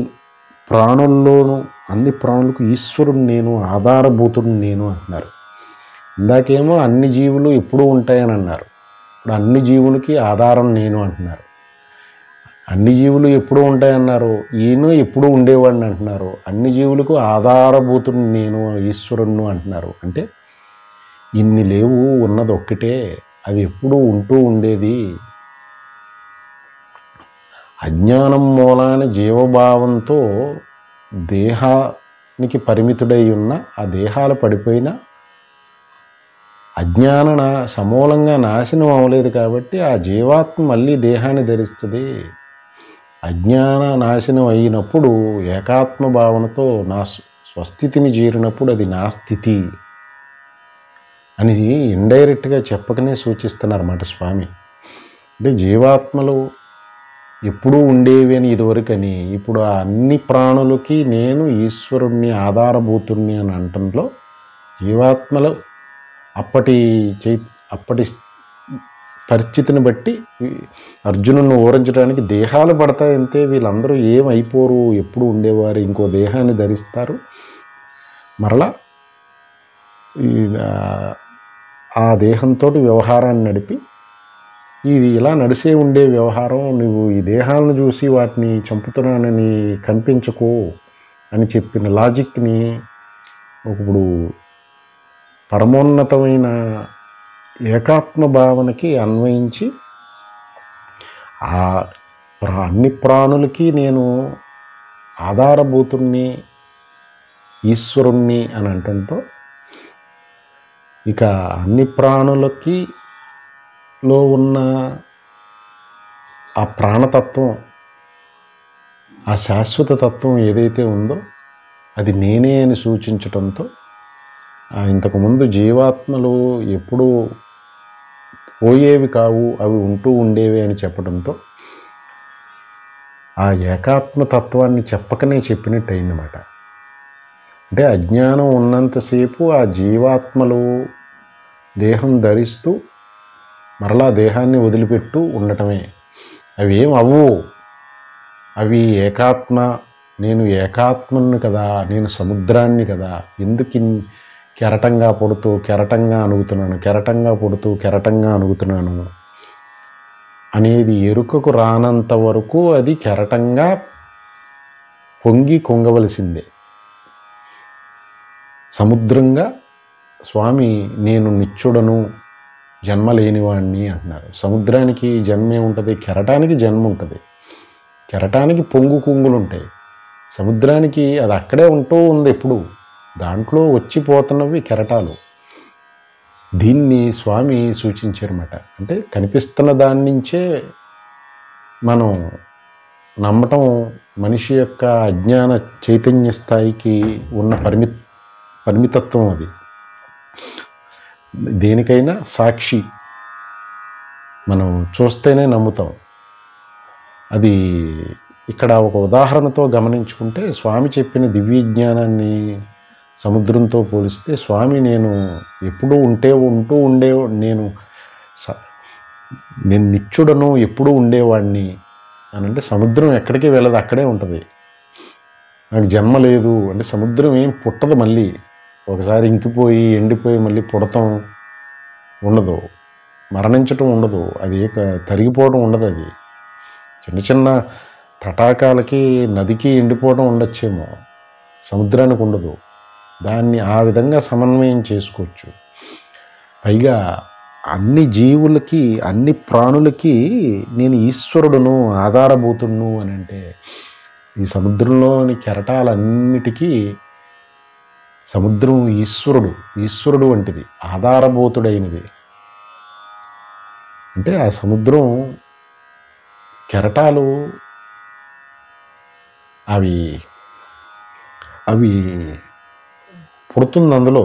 ప్రాణుల్లోనూ, అన్ని ప్రాణులకు ఈశ్వరుడు నేను, ఆధారభూతుడు నేను అంటున్నారు. ఇందాకేమో అన్ని జీవులు ఎప్పుడూ ఉంటాయని అన్నారు. ఇప్పుడు అన్ని జీవులకి ఆధారం నేను అంటున్నారు. అన్ని జీవులు ఎప్పుడూ ఉంటాయన్నారు, ఈయన ఎప్పుడూ ఉండేవాడిని అంటున్నారు. అన్ని జీవులకు ఆధారభూతుడు నేను, ఈశ్వరుణ్ణు అంటున్నారు. అంటే ఇన్ని లేవు, ఉన్నది ఒక్కటే, అది ఎప్పుడూ ఉంటూ ఉండేది. అజ్ఞానం మూలాన జీవభావంతో దేహానికి పరిమితుడై ఉన్న, ఆ దేహాలు పడిపోయినా అజ్ఞాన సమూలంగా నాశనం అవ్వలేదు కాబట్టి ఆ జీవాత్మ మళ్ళీ దేహాన్ని ధరిస్తుంది. అజ్ఞాన నాశనం అయినప్పుడు ఏకాత్మ భావనతో నా స్వస్థితిని చేరినప్పుడు అది నా స్థితి అని ఇండైరెక్ట్గా చెప్పకనే సూచిస్తున్నారన్నమాట స్వామి. అంటే జీవాత్మలు ఎప్పుడూ ఉండేవి అని ఇదివరకని, ఇప్పుడు ఆ అన్ని ప్రాణులకి నేను ఈశ్వరుణ్ణి, ఆధారభూతుణ్ణి అని అంటంలో జీవాత్మలు అప్పటి పరిస్థితిని బట్టి అర్జునుడిని ఓరించడానికి దేహాలు పడతాయంతే, వీళ్ళందరూ ఏమైపోరు, ఎప్పుడు ఉండేవారు, ఇంకో దేహాన్ని ధరిస్తారు, మరలా ఆ దేహంతో వ్యవహారాన్ని నడిపి, ఇది ఇలా నడిసే ఉండే వ్యవహారం, నువ్వు ఈ దేహాలను చూసి వాటిని చంపుతున్నానని కనిపించకు అని చెప్పిన లాజిక్ని ఇప్పుడు పరమోన్నతమైన ఏకాత్మ భావనకి అన్వయించి అన్ని ప్రాణులకి నేను ఆధారభూతుణ్ణి, ఈశ్వరుణ్ణి అని అంటంతో ఇక అన్ని ప్రాణులకి లో ఉన్న ఆ ప్రాణతత్వం, ఆ శాశ్వత తత్వం ఏదైతే ఉందో అది నేనే అని సూచించటంతో, ఇంతకుముందు జీవాత్మలు ఎప్పుడూ పోయేవి కావు, అవి ఉంటూ ఉండేవి అని చెప్పడంతో ఆ ఏకాత్మతత్వాన్ని చెప్పకనే చెప్పినట్టు అయిందన్నమాట. అంటే అజ్ఞానం ఉన్నంతసేపు ఆ జీవాత్మలు దేహం ధరిస్తూ మరలా దేహాన్ని వదిలిపెట్టు ఉండటమే. అవి ఏం అవ్వు, అవి ఏకాత్మ, నేను ఏకాత్మను కదా, నేను సముద్రాన్ని కదా, ఎందుకు కెరటంగా పుడుతూ కెరటంగా అణుగుతున్నాను, కెరటంగా పుడుతూ కెరటంగా అణుగుతున్నాను అనేది ఎరుకకు రానంత వరకు అది కెరటంగా పొంగి కొంగవలసిందే. సముద్రంగా స్వామి నేను నిత్యుడను, జన్మ లేనివాడిని అంటున్నారు. సముద్రానికి జన్మే ఉంటుంది, కెరటానికి జన్మ ఉంటుంది. కెరటానికి పొంగు కుంగులు ఉంటాయి, సముద్రానికి అది అక్కడే ఉంటూ ఉంది ఎప్పుడు, దాంట్లో వచ్చిపోతున్నవి కెరటాలు. దీన్ని స్వామి సూచించారన్నమాట. అంటే కనిపిస్తున్న దాని నుంచే మనం నమ్మటం మనిషి యొక్క అజ్ఞాన చైతన్య స్థాయికి ఉన్న పరిమితత్వం. అది దేనికైనా సాక్షి, మనం చూస్తేనే నమ్ముతాం. అది ఇక్కడ ఒక ఉదాహరణతో గమనించుకుంటే, స్వామి చెప్పిన దివ్య జ్ఞానాన్ని సముద్రంతో పోలిస్తే, స్వామి నేను ఎప్పుడూ ఉంటూ ఉండే, నేను నేను నిత్యుడను ఎప్పుడూ ఉండేవాడిని అని అంటే సముద్రం ఎక్కడికి వెళ్ళదు, అక్కడే ఉంటుంది. నాకు జన్మ లేదు అంటే సముద్రం ఏం పుట్టదు, మళ్ళీ ఒకసారి ఇంకిపోయి ఎండిపోయి మళ్ళీ పుడతాం ఉండదు, మరణించటం ఉండదు, అది తరిగిపోవడం ఉండదు. అది చిన్న చిన్న తటాకాలకి నదికి ఎండిపోవడం ఉండొచ్చేమో, సముద్రానికి ఉండదు. దాన్ని ఆ విధంగా సమన్వయం చేసుకోవచ్చు. పైగా అన్ని జీవులకి, అన్ని ప్రాణులకి నేను ఈశ్వరుడును, ఆధారభూతుడును అని అంటే ఈ సముద్రంలోని కెరటాలన్నిటికీ సముద్రం ఈశ్వరుడు వంటిది, ఆధారభూతుడైనది. అంటే ఆ సముద్రం కెరటాలు అవి పుడుతుంది, అందులో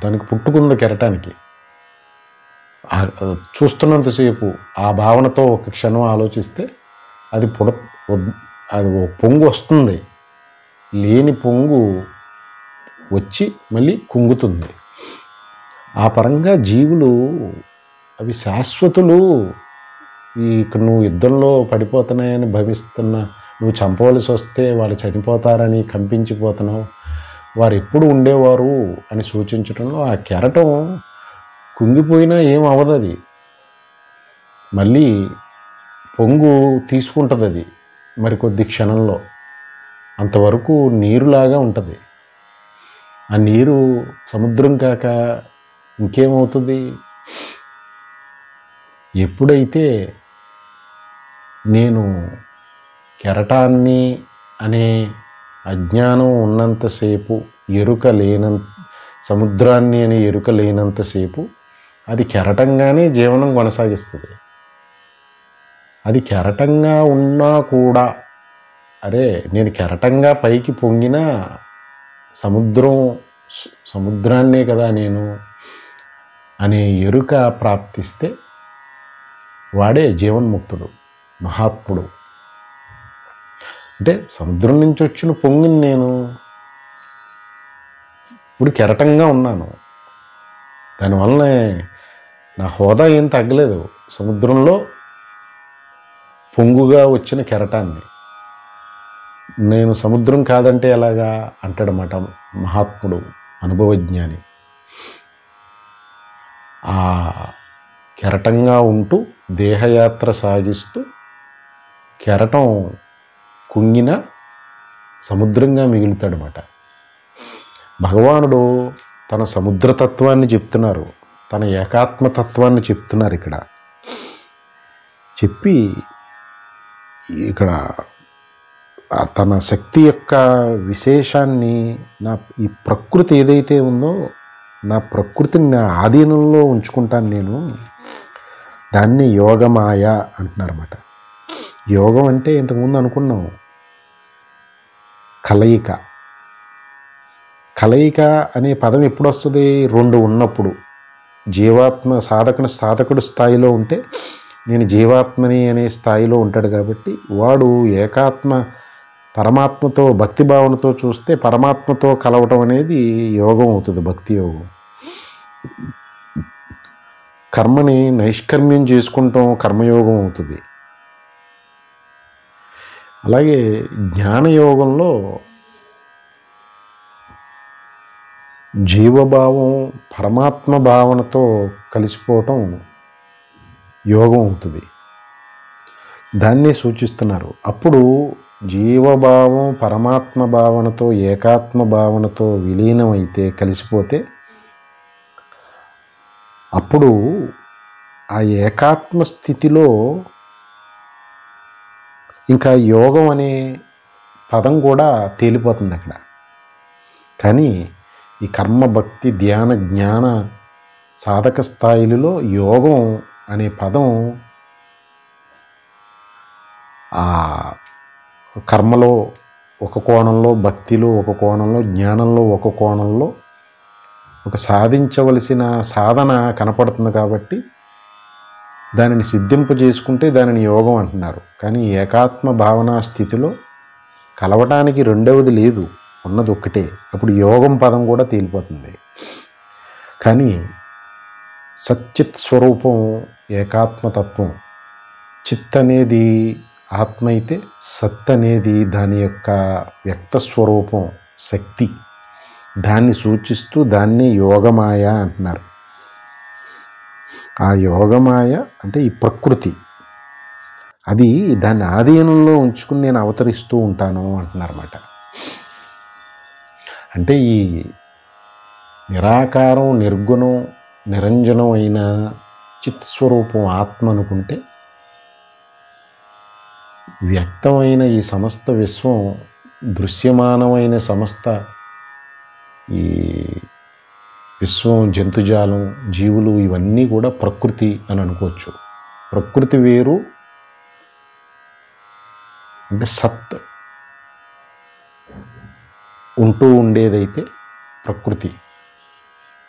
దానికి పుట్టుకుంది కెరటానికి. చూస్తున్నంతసేపు ఆ భావనతో ఒక క్షణం ఆలోచిస్తే అది అది పొంగు వస్తుంది, లేని పొంగు వచ్చి మళ్ళీ కుంగుతుంది. ఆ పరంగా జీవులు అవి శాశ్వతులు. ఇక్కడ నువ్వు యుద్ధంలో పడిపోతున్నాయని భవిస్తున్నా, నువ్వు చంపవలసి వస్తే వాళ్ళు చనిపోతారని కంపించిపోతున్నావు, వారు ఎప్పుడు ఉండేవారు అని సూచించడంలో ఆ కెరటం కుంగిపోయినా ఏం అవ్వదు, అది మళ్ళీ పొంగు తీసుకుంటుంది. అది మరికొద్ది క్షణంలో అంతవరకు నీరులాగా ఉంటుంది. ఆ నీరు సముద్రం కాక ఇంకేమవుతుంది? ఎప్పుడైతే నేను కెరటాన్ని అనే అజ్ఞానం ఉన్నంతసేపు, సముద్రాన్ని అనే ఎరుక లేనంతసేపు అది కెరటంగానే జీవనం కొనసాగిస్తుంది. అది కెరటంగా ఉన్నా కూడా, అరే నేను కెరటంగా పైకి పొంగినా సముద్రాన్నే కదా నేను అనే ఎరుక ప్రాప్తిస్తే వాడే జీవన్ముక్తుడు, మహాత్ముడు. అంటే సముద్రం నుంచి వచ్చిన పొంగిని నేను ఇప్పుడు కెరటంగా ఉన్నాను, దానివల్లనే నా హోదా ఏం తగ్గలేదు. సముద్రంలో పొంగుగా వచ్చిన కెరటాన్ని నేను సముద్రం కాదంటే ఎలాగా అంటాడన్నమాట మహాత్ముడు, అనుభవజ్ఞాని. ఆ కెరటంగా ఉంటూ దేహయాత్ర సాగిస్తూ కెరటం కుంగిన సముద్రంగా మిగులుతాడనమాట. భగవానుడు తన సముద్రతత్వాన్ని చెప్తున్నారు, తన ఏకాత్మతత్వాన్ని చెప్తున్నారు. ఇక్కడ చెప్పి ఇక్కడ తన శక్తి యొక్క విశేషాన్ని, ఈ ప్రకృతి ఏదైతే ఉందో నా ప్రకృతిని నా ఆధీనంలో ఉంచుకుంటాను నేను, దాన్ని యోగమాయ అంటున్నారన్నమాట. యోగం అంటే ఇంతకుముందు అనుకున్నాం కలయిక. కలయిక అనే పదం ఎప్పుడు వస్తుంది? రెండు ఉన్నప్పుడు. జీవాత్మ సాధకుడు స్థాయిలో ఉంటే నేను జీవాత్మని అనే స్థాయిలో ఉంటాడు కాబట్టి వాడు ఏకాత్మ పరమాత్మతో భక్తి భావనతో చూస్తే పరమాత్మతో కలవటం అనేది యోగం అవుతుంది, భక్తి యోగం. కర్మని నైష్కర్మ్యం చేసుకుంటాం కర్మయోగం అవుతుంది. అలాగే జ్ఞానయోగంలో జీవభావం పరమాత్మ భావనతో కలిసిపోవటం యోగం అవుతుంది. దాన్నే సూచిస్తున్నారు. అప్పుడు జీవభావం పరమాత్మ భావనతో ఏకాత్మ భావనతో విలీనమైతే, కలిసిపోతే అప్పుడు ఆ ఏకాత్మ స్థితిలో ఇంకా యోగం అనే పదం కూడా తేలిపోతుంది అక్కడ. కానీ ఈ కర్మ భక్తి ధ్యాన జ్ఞాన సాధక స్థాయిలలో యోగం అనే పదం ఆ కర్మలో ఒక కోణంలో, భక్తిలో ఒక కోణంలో, జ్ఞానంలో ఒక కోణంలో ఒక సాధించవలసిన సాధన కనపడుతుంది కాబట్టి దానిని సిద్ధింపు చేసుకుంటే దానిని యోగం అంటున్నారు. కానీ ఏకాత్మ భావనా స్థితిలో కలవటానికి రెండవది లేదు, ఉన్నది ఒక్కటే. అప్పుడు యోగం పదం కూడా తేలిపోతుంది. కానీ సచ్చిత్ స్వరూపం ఏకాత్మతత్వం. చిత్ అనేది ఆత్మ అయితే సత్ అనేది దాని యొక్క వ్యక్త స్వరూపం, శక్తి. దాన్ని సూచిస్తూ దాన్ని యోగమాయ అంటున్నారు. ఆ యోగమాయ అంటే ఈ ప్రకృతి, అది దాన్ని ఆధీనంలో ఉంచుకుని నేను అవతరిస్తూ ఉంటాను అంటున్నారన్నమాట. అంటే ఈ నిరాకారం, నిర్గుణం, నిరంజనం అయిన చిత్స్వరూపం ఆత్మ అనుకుంటే, వ్యక్తమైన ఈ సమస్త విశ్వం, దృశ్యమానమైన సమస్త ఈ విశ్వం, జంతుజాలం, జీవులు ఇవన్నీ కూడా ప్రకృతి అని అనుకోవచ్చు. ప్రకృతి వేరు అంటే సత్ ఉంటూ ఉండేదైతే ప్రకృతి,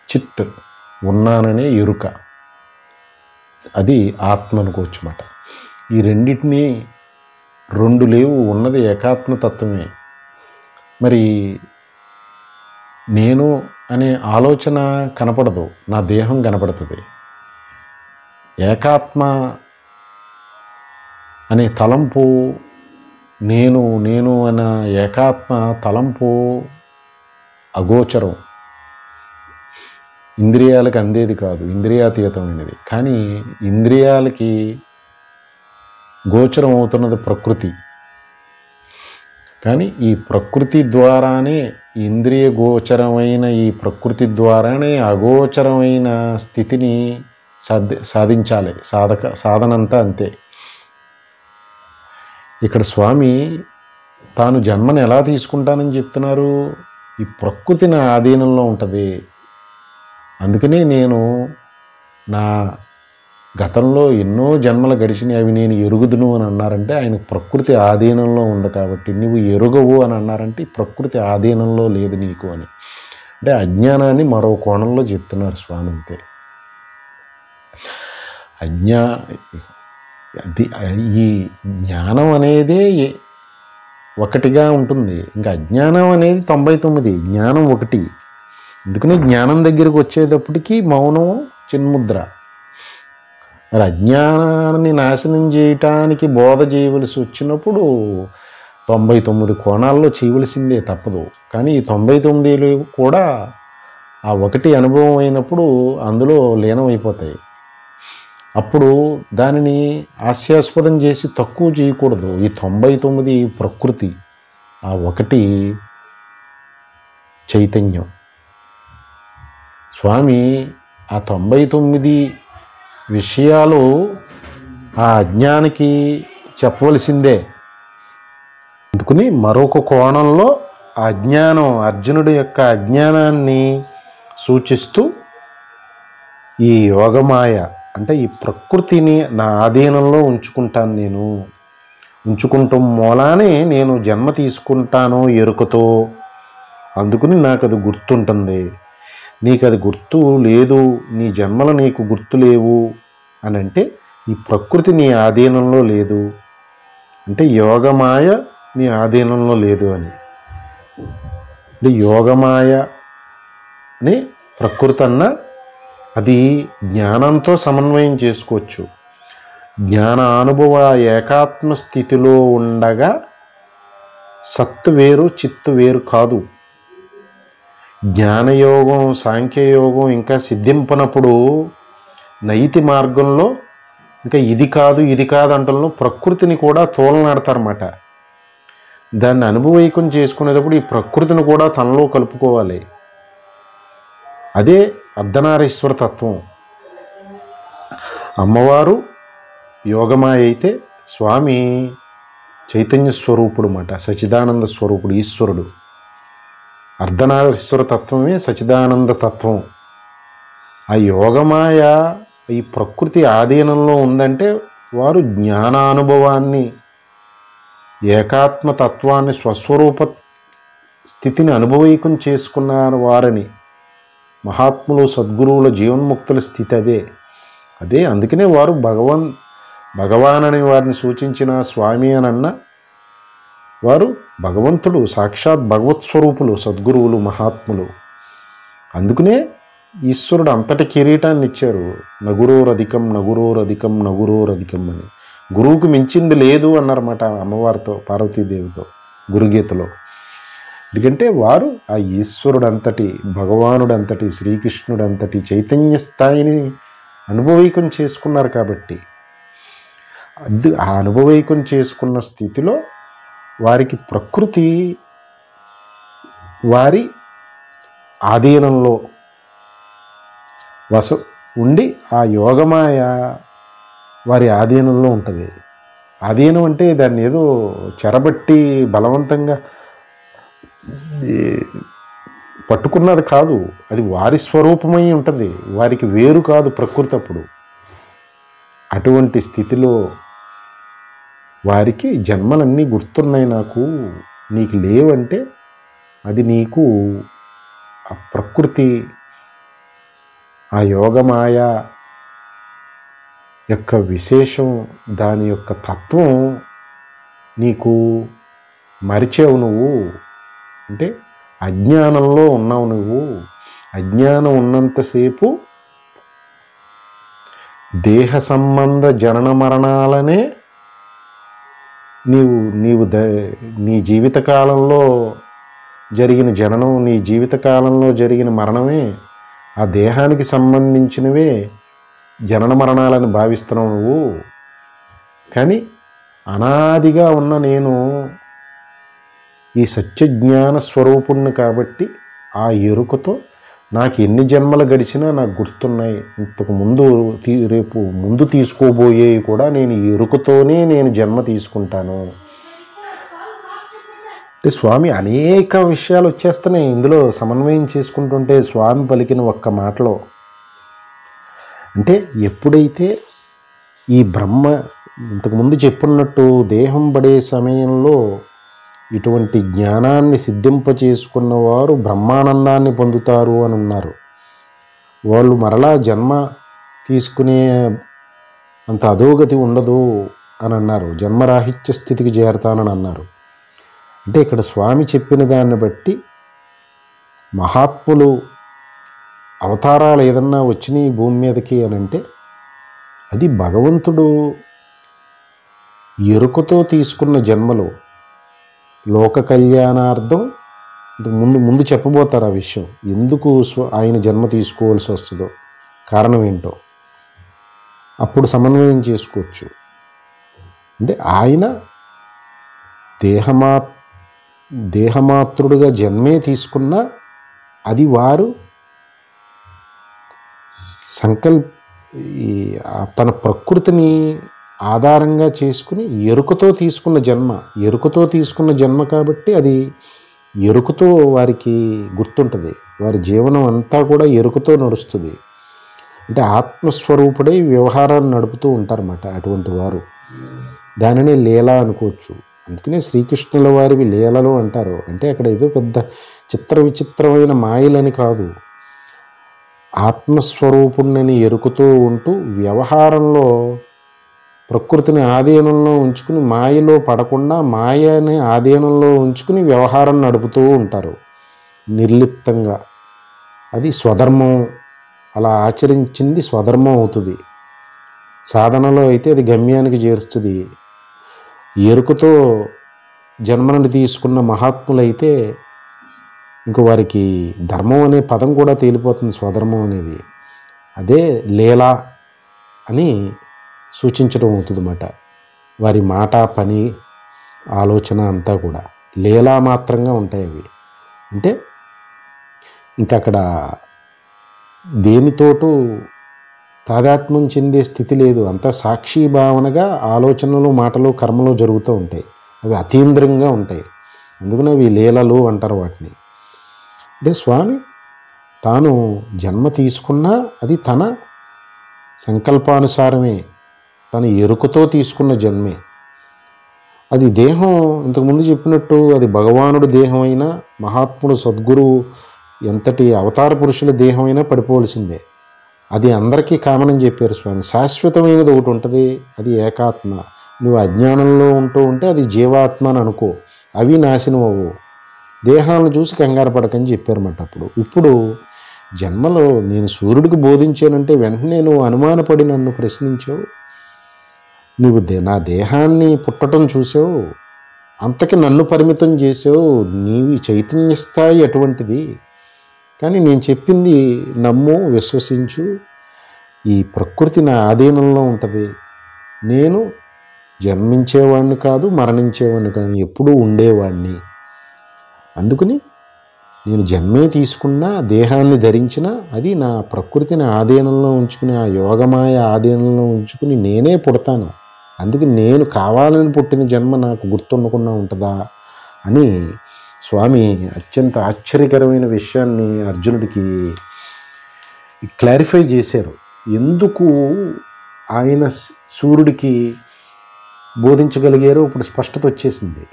చిత్ ఉన్నాననే ఎరుక, అది ఆత్మ అనుకోవచ్చు అన్నమాట. ఈ రెండింటినీ రెండు లేవు, ఉన్నది ఏకాత్మతత్వమే. మరి నేను అనే ఆలోచన కనపడదు, నా దేహం కనపడుతుంది. ఏకాత్మ అనే తలంపు, నేను నేను అన్న ఏకాత్మ తలంపు అగోచరం, ఇంద్రియాలకు అందేది కాదు, ఇంద్రియాతీతమైనది. కానీ ఇంద్రియాలకి గోచరం అవుతున్నది ప్రకృతి. కానీ ఈ ప్రకృతి ద్వారానే, ఇంద్రియ గోచరమైన ఈ ప్రకృతి ద్వారానే అగోచరమైన స్థితిని సాధించాలి. సాధనంతా అంతే. ఇక్కడ స్వామి తాను జన్మను ఎలా తీసుకుంటానని చెప్తున్నారు? ఈ ప్రకృతి నా ఆధీనంలో ఉంటుంది. అందుకనే నేను నా గతంలో ఎన్నో జన్మలు గడిచినాయి, అవి నేను ఎరుగుదును అని అన్నారంటే ఆయన ప్రకృతి ఆధీనంలో ఉంది కాబట్టి. నువ్వు ఎరుగవు అని అన్నారంటే ప్రకృతి ఆధీనంలో లేదు నీకు అని. అంటే అజ్ఞానాన్ని మరో కోణంలో చెప్తున్నారు స్వామి. అంతే. ఈ జ్ఞానం అనేదే ఒకటిగా ఉంటుంది, ఇంకా అజ్ఞానం అనేది 99, జ్ఞానం ఒకటి. అందుకని జ్ఞానం దగ్గరికి వచ్చేటప్పటికి మౌనం చిన్ముద్ర. మరి అజ్ఞానాన్ని నాశనం చేయటానికి బోధ చేయవలసి వచ్చినప్పుడు 99 కోణాల్లో చేయవలసిందే, తప్పదు. కానీ ఈ 99 కూడా ఆ ఒకటి అనుభవం అయినప్పుడు అందులో లీనమైపోతాయి. అప్పుడు దానిని హాస్యాస్పదం చేసి తక్కువ చేయకూడదు. ఈ 99 ప్రకృతి, ఆ ఒకటి చైతన్యం. స్వామి ఆ 99 విషయాలు ఆ అజ్ఞానికి చెప్పవలసిందే. అందుకని మరొక కోణంలో అజ్ఞానం, అర్జునుడి యొక్క అజ్ఞానాన్ని సూచిస్తూ ఈ యోగమాయ అంటే ఈ ప్రకృతిని నా ఆధీనంలో ఉంచుకుంటాను, నేను ఉంచుకుంటాం మూలానే నేను జన్మ తీసుకుంటాను ఎరుకతో. అందుకని నాకు అది గుర్తుంటుంది. నీకు అది గుర్తు లేదు, నీ జన్మలు నీకు గుర్తు లేవు అని అంటే ఈ ప్రకృతి నీ ఆధీనంలో లేదు అంటే యోగమాయ నీ ఆధీనంలో లేదు అని. అంటే యోగమాయని ప్రకృతి అన్న అది జ్ఞానంతో సమన్వయం చేసుకోవచ్చు. జ్ఞాన అనుభవ ఏకాత్మ స్థితిలో ఉండగా సత్తు వేరు, చిత్తు వేరు కాదు. జ్ఞానయోగం, సాంఖ్యయోగం ఇంకా సిద్ధింపనప్పుడు నైతి మార్గంలో ఇంకా ఇది కాదు ఇది కాదు అంటల్లో ప్రకృతిని కూడా తోలనాడతారన్నమాట. దాన్ని అనుభవైకం చేసుకునేటప్పుడు ఈ ప్రకృతిని కూడా తనలో కలుపుకోవాలి. అదే అర్ధనారీశ్వర తత్వం. అమ్మవారు యోగమాయ అయితే స్వామి చైతన్య స్వరూపుడు అన్నమాట, సచిదానంద స్వరూపుడు, ఈశ్వరుడు. అర్ధనారీశ్వర తత్వమే సచిదానంద తత్వం. ఆ యోగమాయ ఈ ప్రకృతి ఆధీనంలో ఉందంటే వారు జ్ఞానానుభవాన్ని, ఏకాత్మతత్వాన్ని, స్వస్వరూప స్థితిని అనుభవైకం చేసుకున్నారు వారని. మహాత్ములు, సద్గురువుల, జీవన్ముక్తుల స్థితి అదే. అందుకనే వారు భగవాన్ అని వారిని సూచించిన స్వామి అని అన్న వారు భగవంతుడు, సాక్షాత్ భగవత్ స్వరూపులు, సద్గురువులు, మహాత్ములు. అందుకనే ఈశ్వరుడు అంతటి కిరీటాన్ని ఇచ్చారు. నగురోరధికం నగురోరధికం నగురోరధికం అని. గురువుకు మించింది లేదు అన్నారన్నమాట అమ్మవారితో, పార్వతీదేవితో గురుగీతలో. ఎందుకంటే వారు ఆ ఈశ్వరుడు అంతటి, భగవానుడు అంతటి, శ్రీకృష్ణుడు అంతటి చైతన్య స్థాయిని అనుభవైకం చేసుకున్నారు కాబట్టి, అది ఆ అనుభవైకం చేసుకున్న స్థితిలో వారికి ప్రకృతి వారి ఆధీనంలో ఉండి ఆ యోగమాయ వారి ఆధీనంలో ఉంటుంది. ఆధీనం అంటే దాన్ని ఏదో చెరబట్టి బలవంతంగా పట్టుకున్నది కాదు, అది వారి స్వరూపమై ఉంటుంది, వారికి వేరు కాదు ప్రకృతి. అప్పుడు అటువంటి స్థితిలో వారికి జన్మలన్నీ గుర్తున్నాయి, నాకు నీకు లేవంటే అది నీకు ఆ ప్రకృతి, ఆ యోగమాయ యొక్క విశేషం, దాని యొక్క తత్వం నీకు మరిచావు. నువ్వు అంటే అజ్ఞానంలో ఉన్నావు. నువ్వు అజ్ఞానం ఉన్నంతసేపు దేహ సంబంధ జనన మరణాలనే నీ జీవితకాలంలో జరిగిన జననం, నీ జీవితకాలంలో జరిగిన మరణమే, ఆ దేహానికి సంబంధించినవే జనన మరణాలని భావిస్తున్నావు నువ్వు. కానీ అనాదిగా ఉన్న నేను ఈ సత్యజ్ఞాన స్వరూపుణ్ణి కాబట్టి ఆ ఎరుకతో నాకు ఎన్ని జన్మలు గడిచినా నాకు గుర్తున్నాయి. ఇంతకు ముందు రేపు ముందు తీసుకోబోయేవి కూడా నేను ఈ ఎరుకతోనే నేను జన్మ తీసుకుంటాను అంటే స్వామి అనేక విషయాలు వచ్చేస్తున్నాయి ఇందులో సమన్వయం చేసుకుంటుంటే. స్వామి పలికిన ఒక్క మాటలో అంటే ఎప్పుడైతే ఈ బ్రహ్మ ఇంతకుముందు చెప్పున్నట్టు దేహం పడే సమయంలో ఇటువంటి జ్ఞానాన్ని సిద్ధింపచేసుకున్నవారు బ్రహ్మానందాన్ని పొందుతారు అని ఉన్నారు. వాళ్ళు మరలా జన్మ తీసుకునే అంత అధోగతి ఉండదు అని అన్నారు. జన్మరాహిత్య స్థితికి చేరతానని అన్నారు. అంటే ఇక్కడ స్వామి చెప్పిన దాన్ని బట్టి మహాత్ములు అవతారాలు ఏదన్నా వచ్చినాయి భూమి మీదకి అని అంటే అది భగవంతుడు ఎరుకతో తీసుకున్న జన్మలు. లోక కళ్యాణార్థం ముందు చెప్పబోతారు ఆ విషయం, ఎందుకు ఆయన జన్మ తీసుకోవాల్సి వస్తుందో, కారణం ఏంటో అప్పుడు సమన్వయం చేసుకోవచ్చు. అంటే ఆయన దేహమాత్రుడుగా జన్మే తీసుకున్నా అది వారు తన ప్రకృతిని ఆధారంగా చేసుకుని ఎరుకతో తీసుకున్న జన్మ కాబట్టి అది ఎరుకతో వారికి గుర్తుంటుంది. వారి జీవనం అంతా కూడా ఎరుకతో నడుస్తుంది. అంటే ఆత్మస్వరూపుడై వ్యవహారాన్ని నడుపుతూ ఉంటారన్నమాట అటువంటి వారు. దానిని లీల అనుకోవచ్చు. అందుకనే శ్రీకృష్ణుల వారివి లీలలు అంటారు. అంటే అక్కడ ఏదో పెద్ద చిత్ర విచిత్రమైన మాయలని కాదు, ఆత్మస్వరూపుణ్ణని ఎరుకుతూ ఉంటూ వ్యవహారంలో ప్రకృతిని ఆధీనంలో ఉంచుకుని మాయలో పడకుండా మాయని ఆధీనంలో ఉంచుకుని వ్యవహారం నడుపుతూ ఉంటారు నిర్లిప్తంగా. అది స్వధర్మం. అలా ఆచరించింది స్వధర్మం అవుతుంది. సాధనలో అయితే అది గమ్యానికి చేరుస్తుంది. ఎరుకతో జన్మను తీసుకున్న మహాత్ములైతే ఇంక వారికి ధర్మం అనే పదం కూడా తేలిపోతుంది, స్వధర్మం అనేది. అదే లీలా అని సూచించడం అవుతుందన్నమాట. వారి మాట, పని, ఆలోచన అంతా కూడా లీలా మాత్రంగా ఉంటాయి అవి. అంటే ఇంకా అక్కడ దేనితోటూ తాదాత్మ్యం చెందే స్థితి లేదు. అంతా సాక్షి భావనగా ఆలోచనలు, మాటలు, కర్మలు జరుగుతూ ఉంటాయి. అవి అతీంద్రంగా ఉంటాయి. అందుకని అవి లీలలు అంటారు వాటిని. అంటే స్వామి తాను జన్మ తీసుకున్నా అది తన సంకల్పానుసారమే, తన ఎరుకతో తీసుకున్న జన్మే. అది దేహం ఇంతకుముందు చెప్పినట్టు అది భగవానుడు దేహమైనా, మహాత్ముడు సద్గురువు ఎంతటి అవతార పురుషుల దేహమైనా పడిపోవలసిందే. అది అందరికీ కామన్ అని చెప్పారు స్వామి. శాశ్వతమైనది ఒకటి ఉంటుంది, అది ఏకాత్మ. నువ్వు అజ్ఞానంలో ఉంటే అది జీవాత్మ అని అనుకో, అవి నాశనం అవ్వు. దేహాలను చూసి కంగారు పడకని చెప్పారన్నమాట. ఇప్పుడు జన్మలో నేను సూర్యుడికి బోధించానంటే వెంటనే నువ్వు అనుమానపడి నన్ను ప్రశ్నించావు. నువ్వు నా దేహాన్ని పుట్టడం చూసావు, అంతకి నన్ను పరిమితం చేసావు. నీవి చైతన్య స్థాయి అటువంటిది. కానీ నేను చెప్పింది నమ్ము, విశ్వసించు. ఈ ప్రకృతి నా ఆధీనంలో ఉంటుంది. నేను జన్మించేవాడిని కాదు, మరణించేవాడిని కాదు, ఎప్పుడూ ఉండేవాడిని. అందుకని నేను జన్మే తీసుకున్నా, దేహాన్ని ధరించినా అది నా ప్రకృతిని ఆధీనంలో ఉంచుకుని, ఆ యోగమాయ ఆధీనంలో ఉంచుకుని నేనే పుడతాను. అందుకే నేను కావాలని పుట్టిన జన్మ నాకు గుర్తుండకుండా ఉంటుందా అని స్వామి అత్యంత ఆశ్చర్యకరమైన విషయాన్ని అర్జునుడికి క్లారిఫై చేశారు. ఎందుకు ఆయన సూర్యుడికి బోధించగలిగారో ఇప్పుడు స్పష్టత వచ్చేసింది.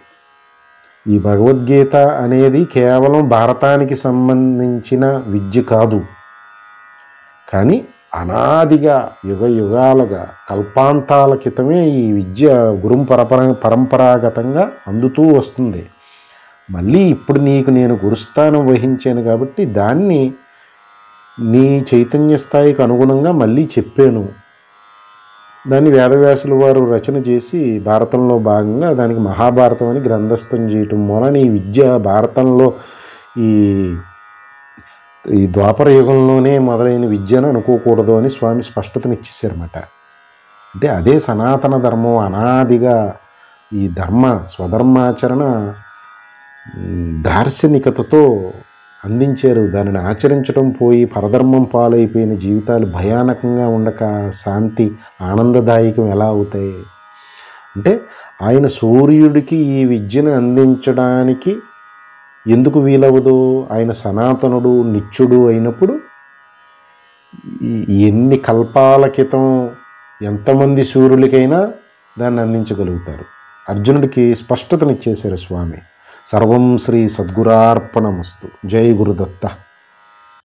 ఈ భగవద్గీత అనేది కేవలం భారతానికి సంబంధించిన విద్య కాదు, కానీ అనాదిగా యుగ యుగాలుగా కల్పాంతాల క్రితమే ఈ విద్య పరంపరాగతంగా అందుతూ వస్తుంది. మళ్ళీ ఇప్పుడు నీకు నేను గురుస్థానం వహించాను కాబట్టి దాన్ని నీ చైతన్య స్థాయికి అనుగుణంగా మళ్ళీ చెప్పాను. దాన్ని వేదవ్యాసుల వారు రచన చేసి భారతంలో భాగంగా దానికి మహాభారతం అని గ్రంథస్థం చేయటం మూలన ఈ విద్య భారతంలో ఈ ద్వాపర యుగంలోనే మొదలైన విద్యను అనుకోకూడదు అని స్వామి స్పష్టతనిచ్చేశారన్నమాట. అంటే అదే సనాతన ధర్మం. అనాదిగా ఈ స్వధర్మాచరణ దార్శనికతతో అందించారు. దానిని ఆచరించడం పోయి పరధర్మం పాలైపోయిన జీవితాలు భయానకంగా ఉండక శాంతి ఆనందదాయకం ఎలా అవుతాయి అంటే, ఆయన సూర్యుడికి ఈ విద్యను అందించడానికి ఎందుకు వీలవదు? ఆయన సనాతనుడు, నిత్యుడు అయినప్పుడు ఎన్ని కల్పాల క్రితం ఎంతమంది సూర్యులకైనా దాన్ని అందించగలుగుతారు. అర్జునుడికి స్పష్టతనిచ్చేశారు స్వామి. సర్వం శ్రీ సద్గురార్పణమస్తు. జై గురుదత్త.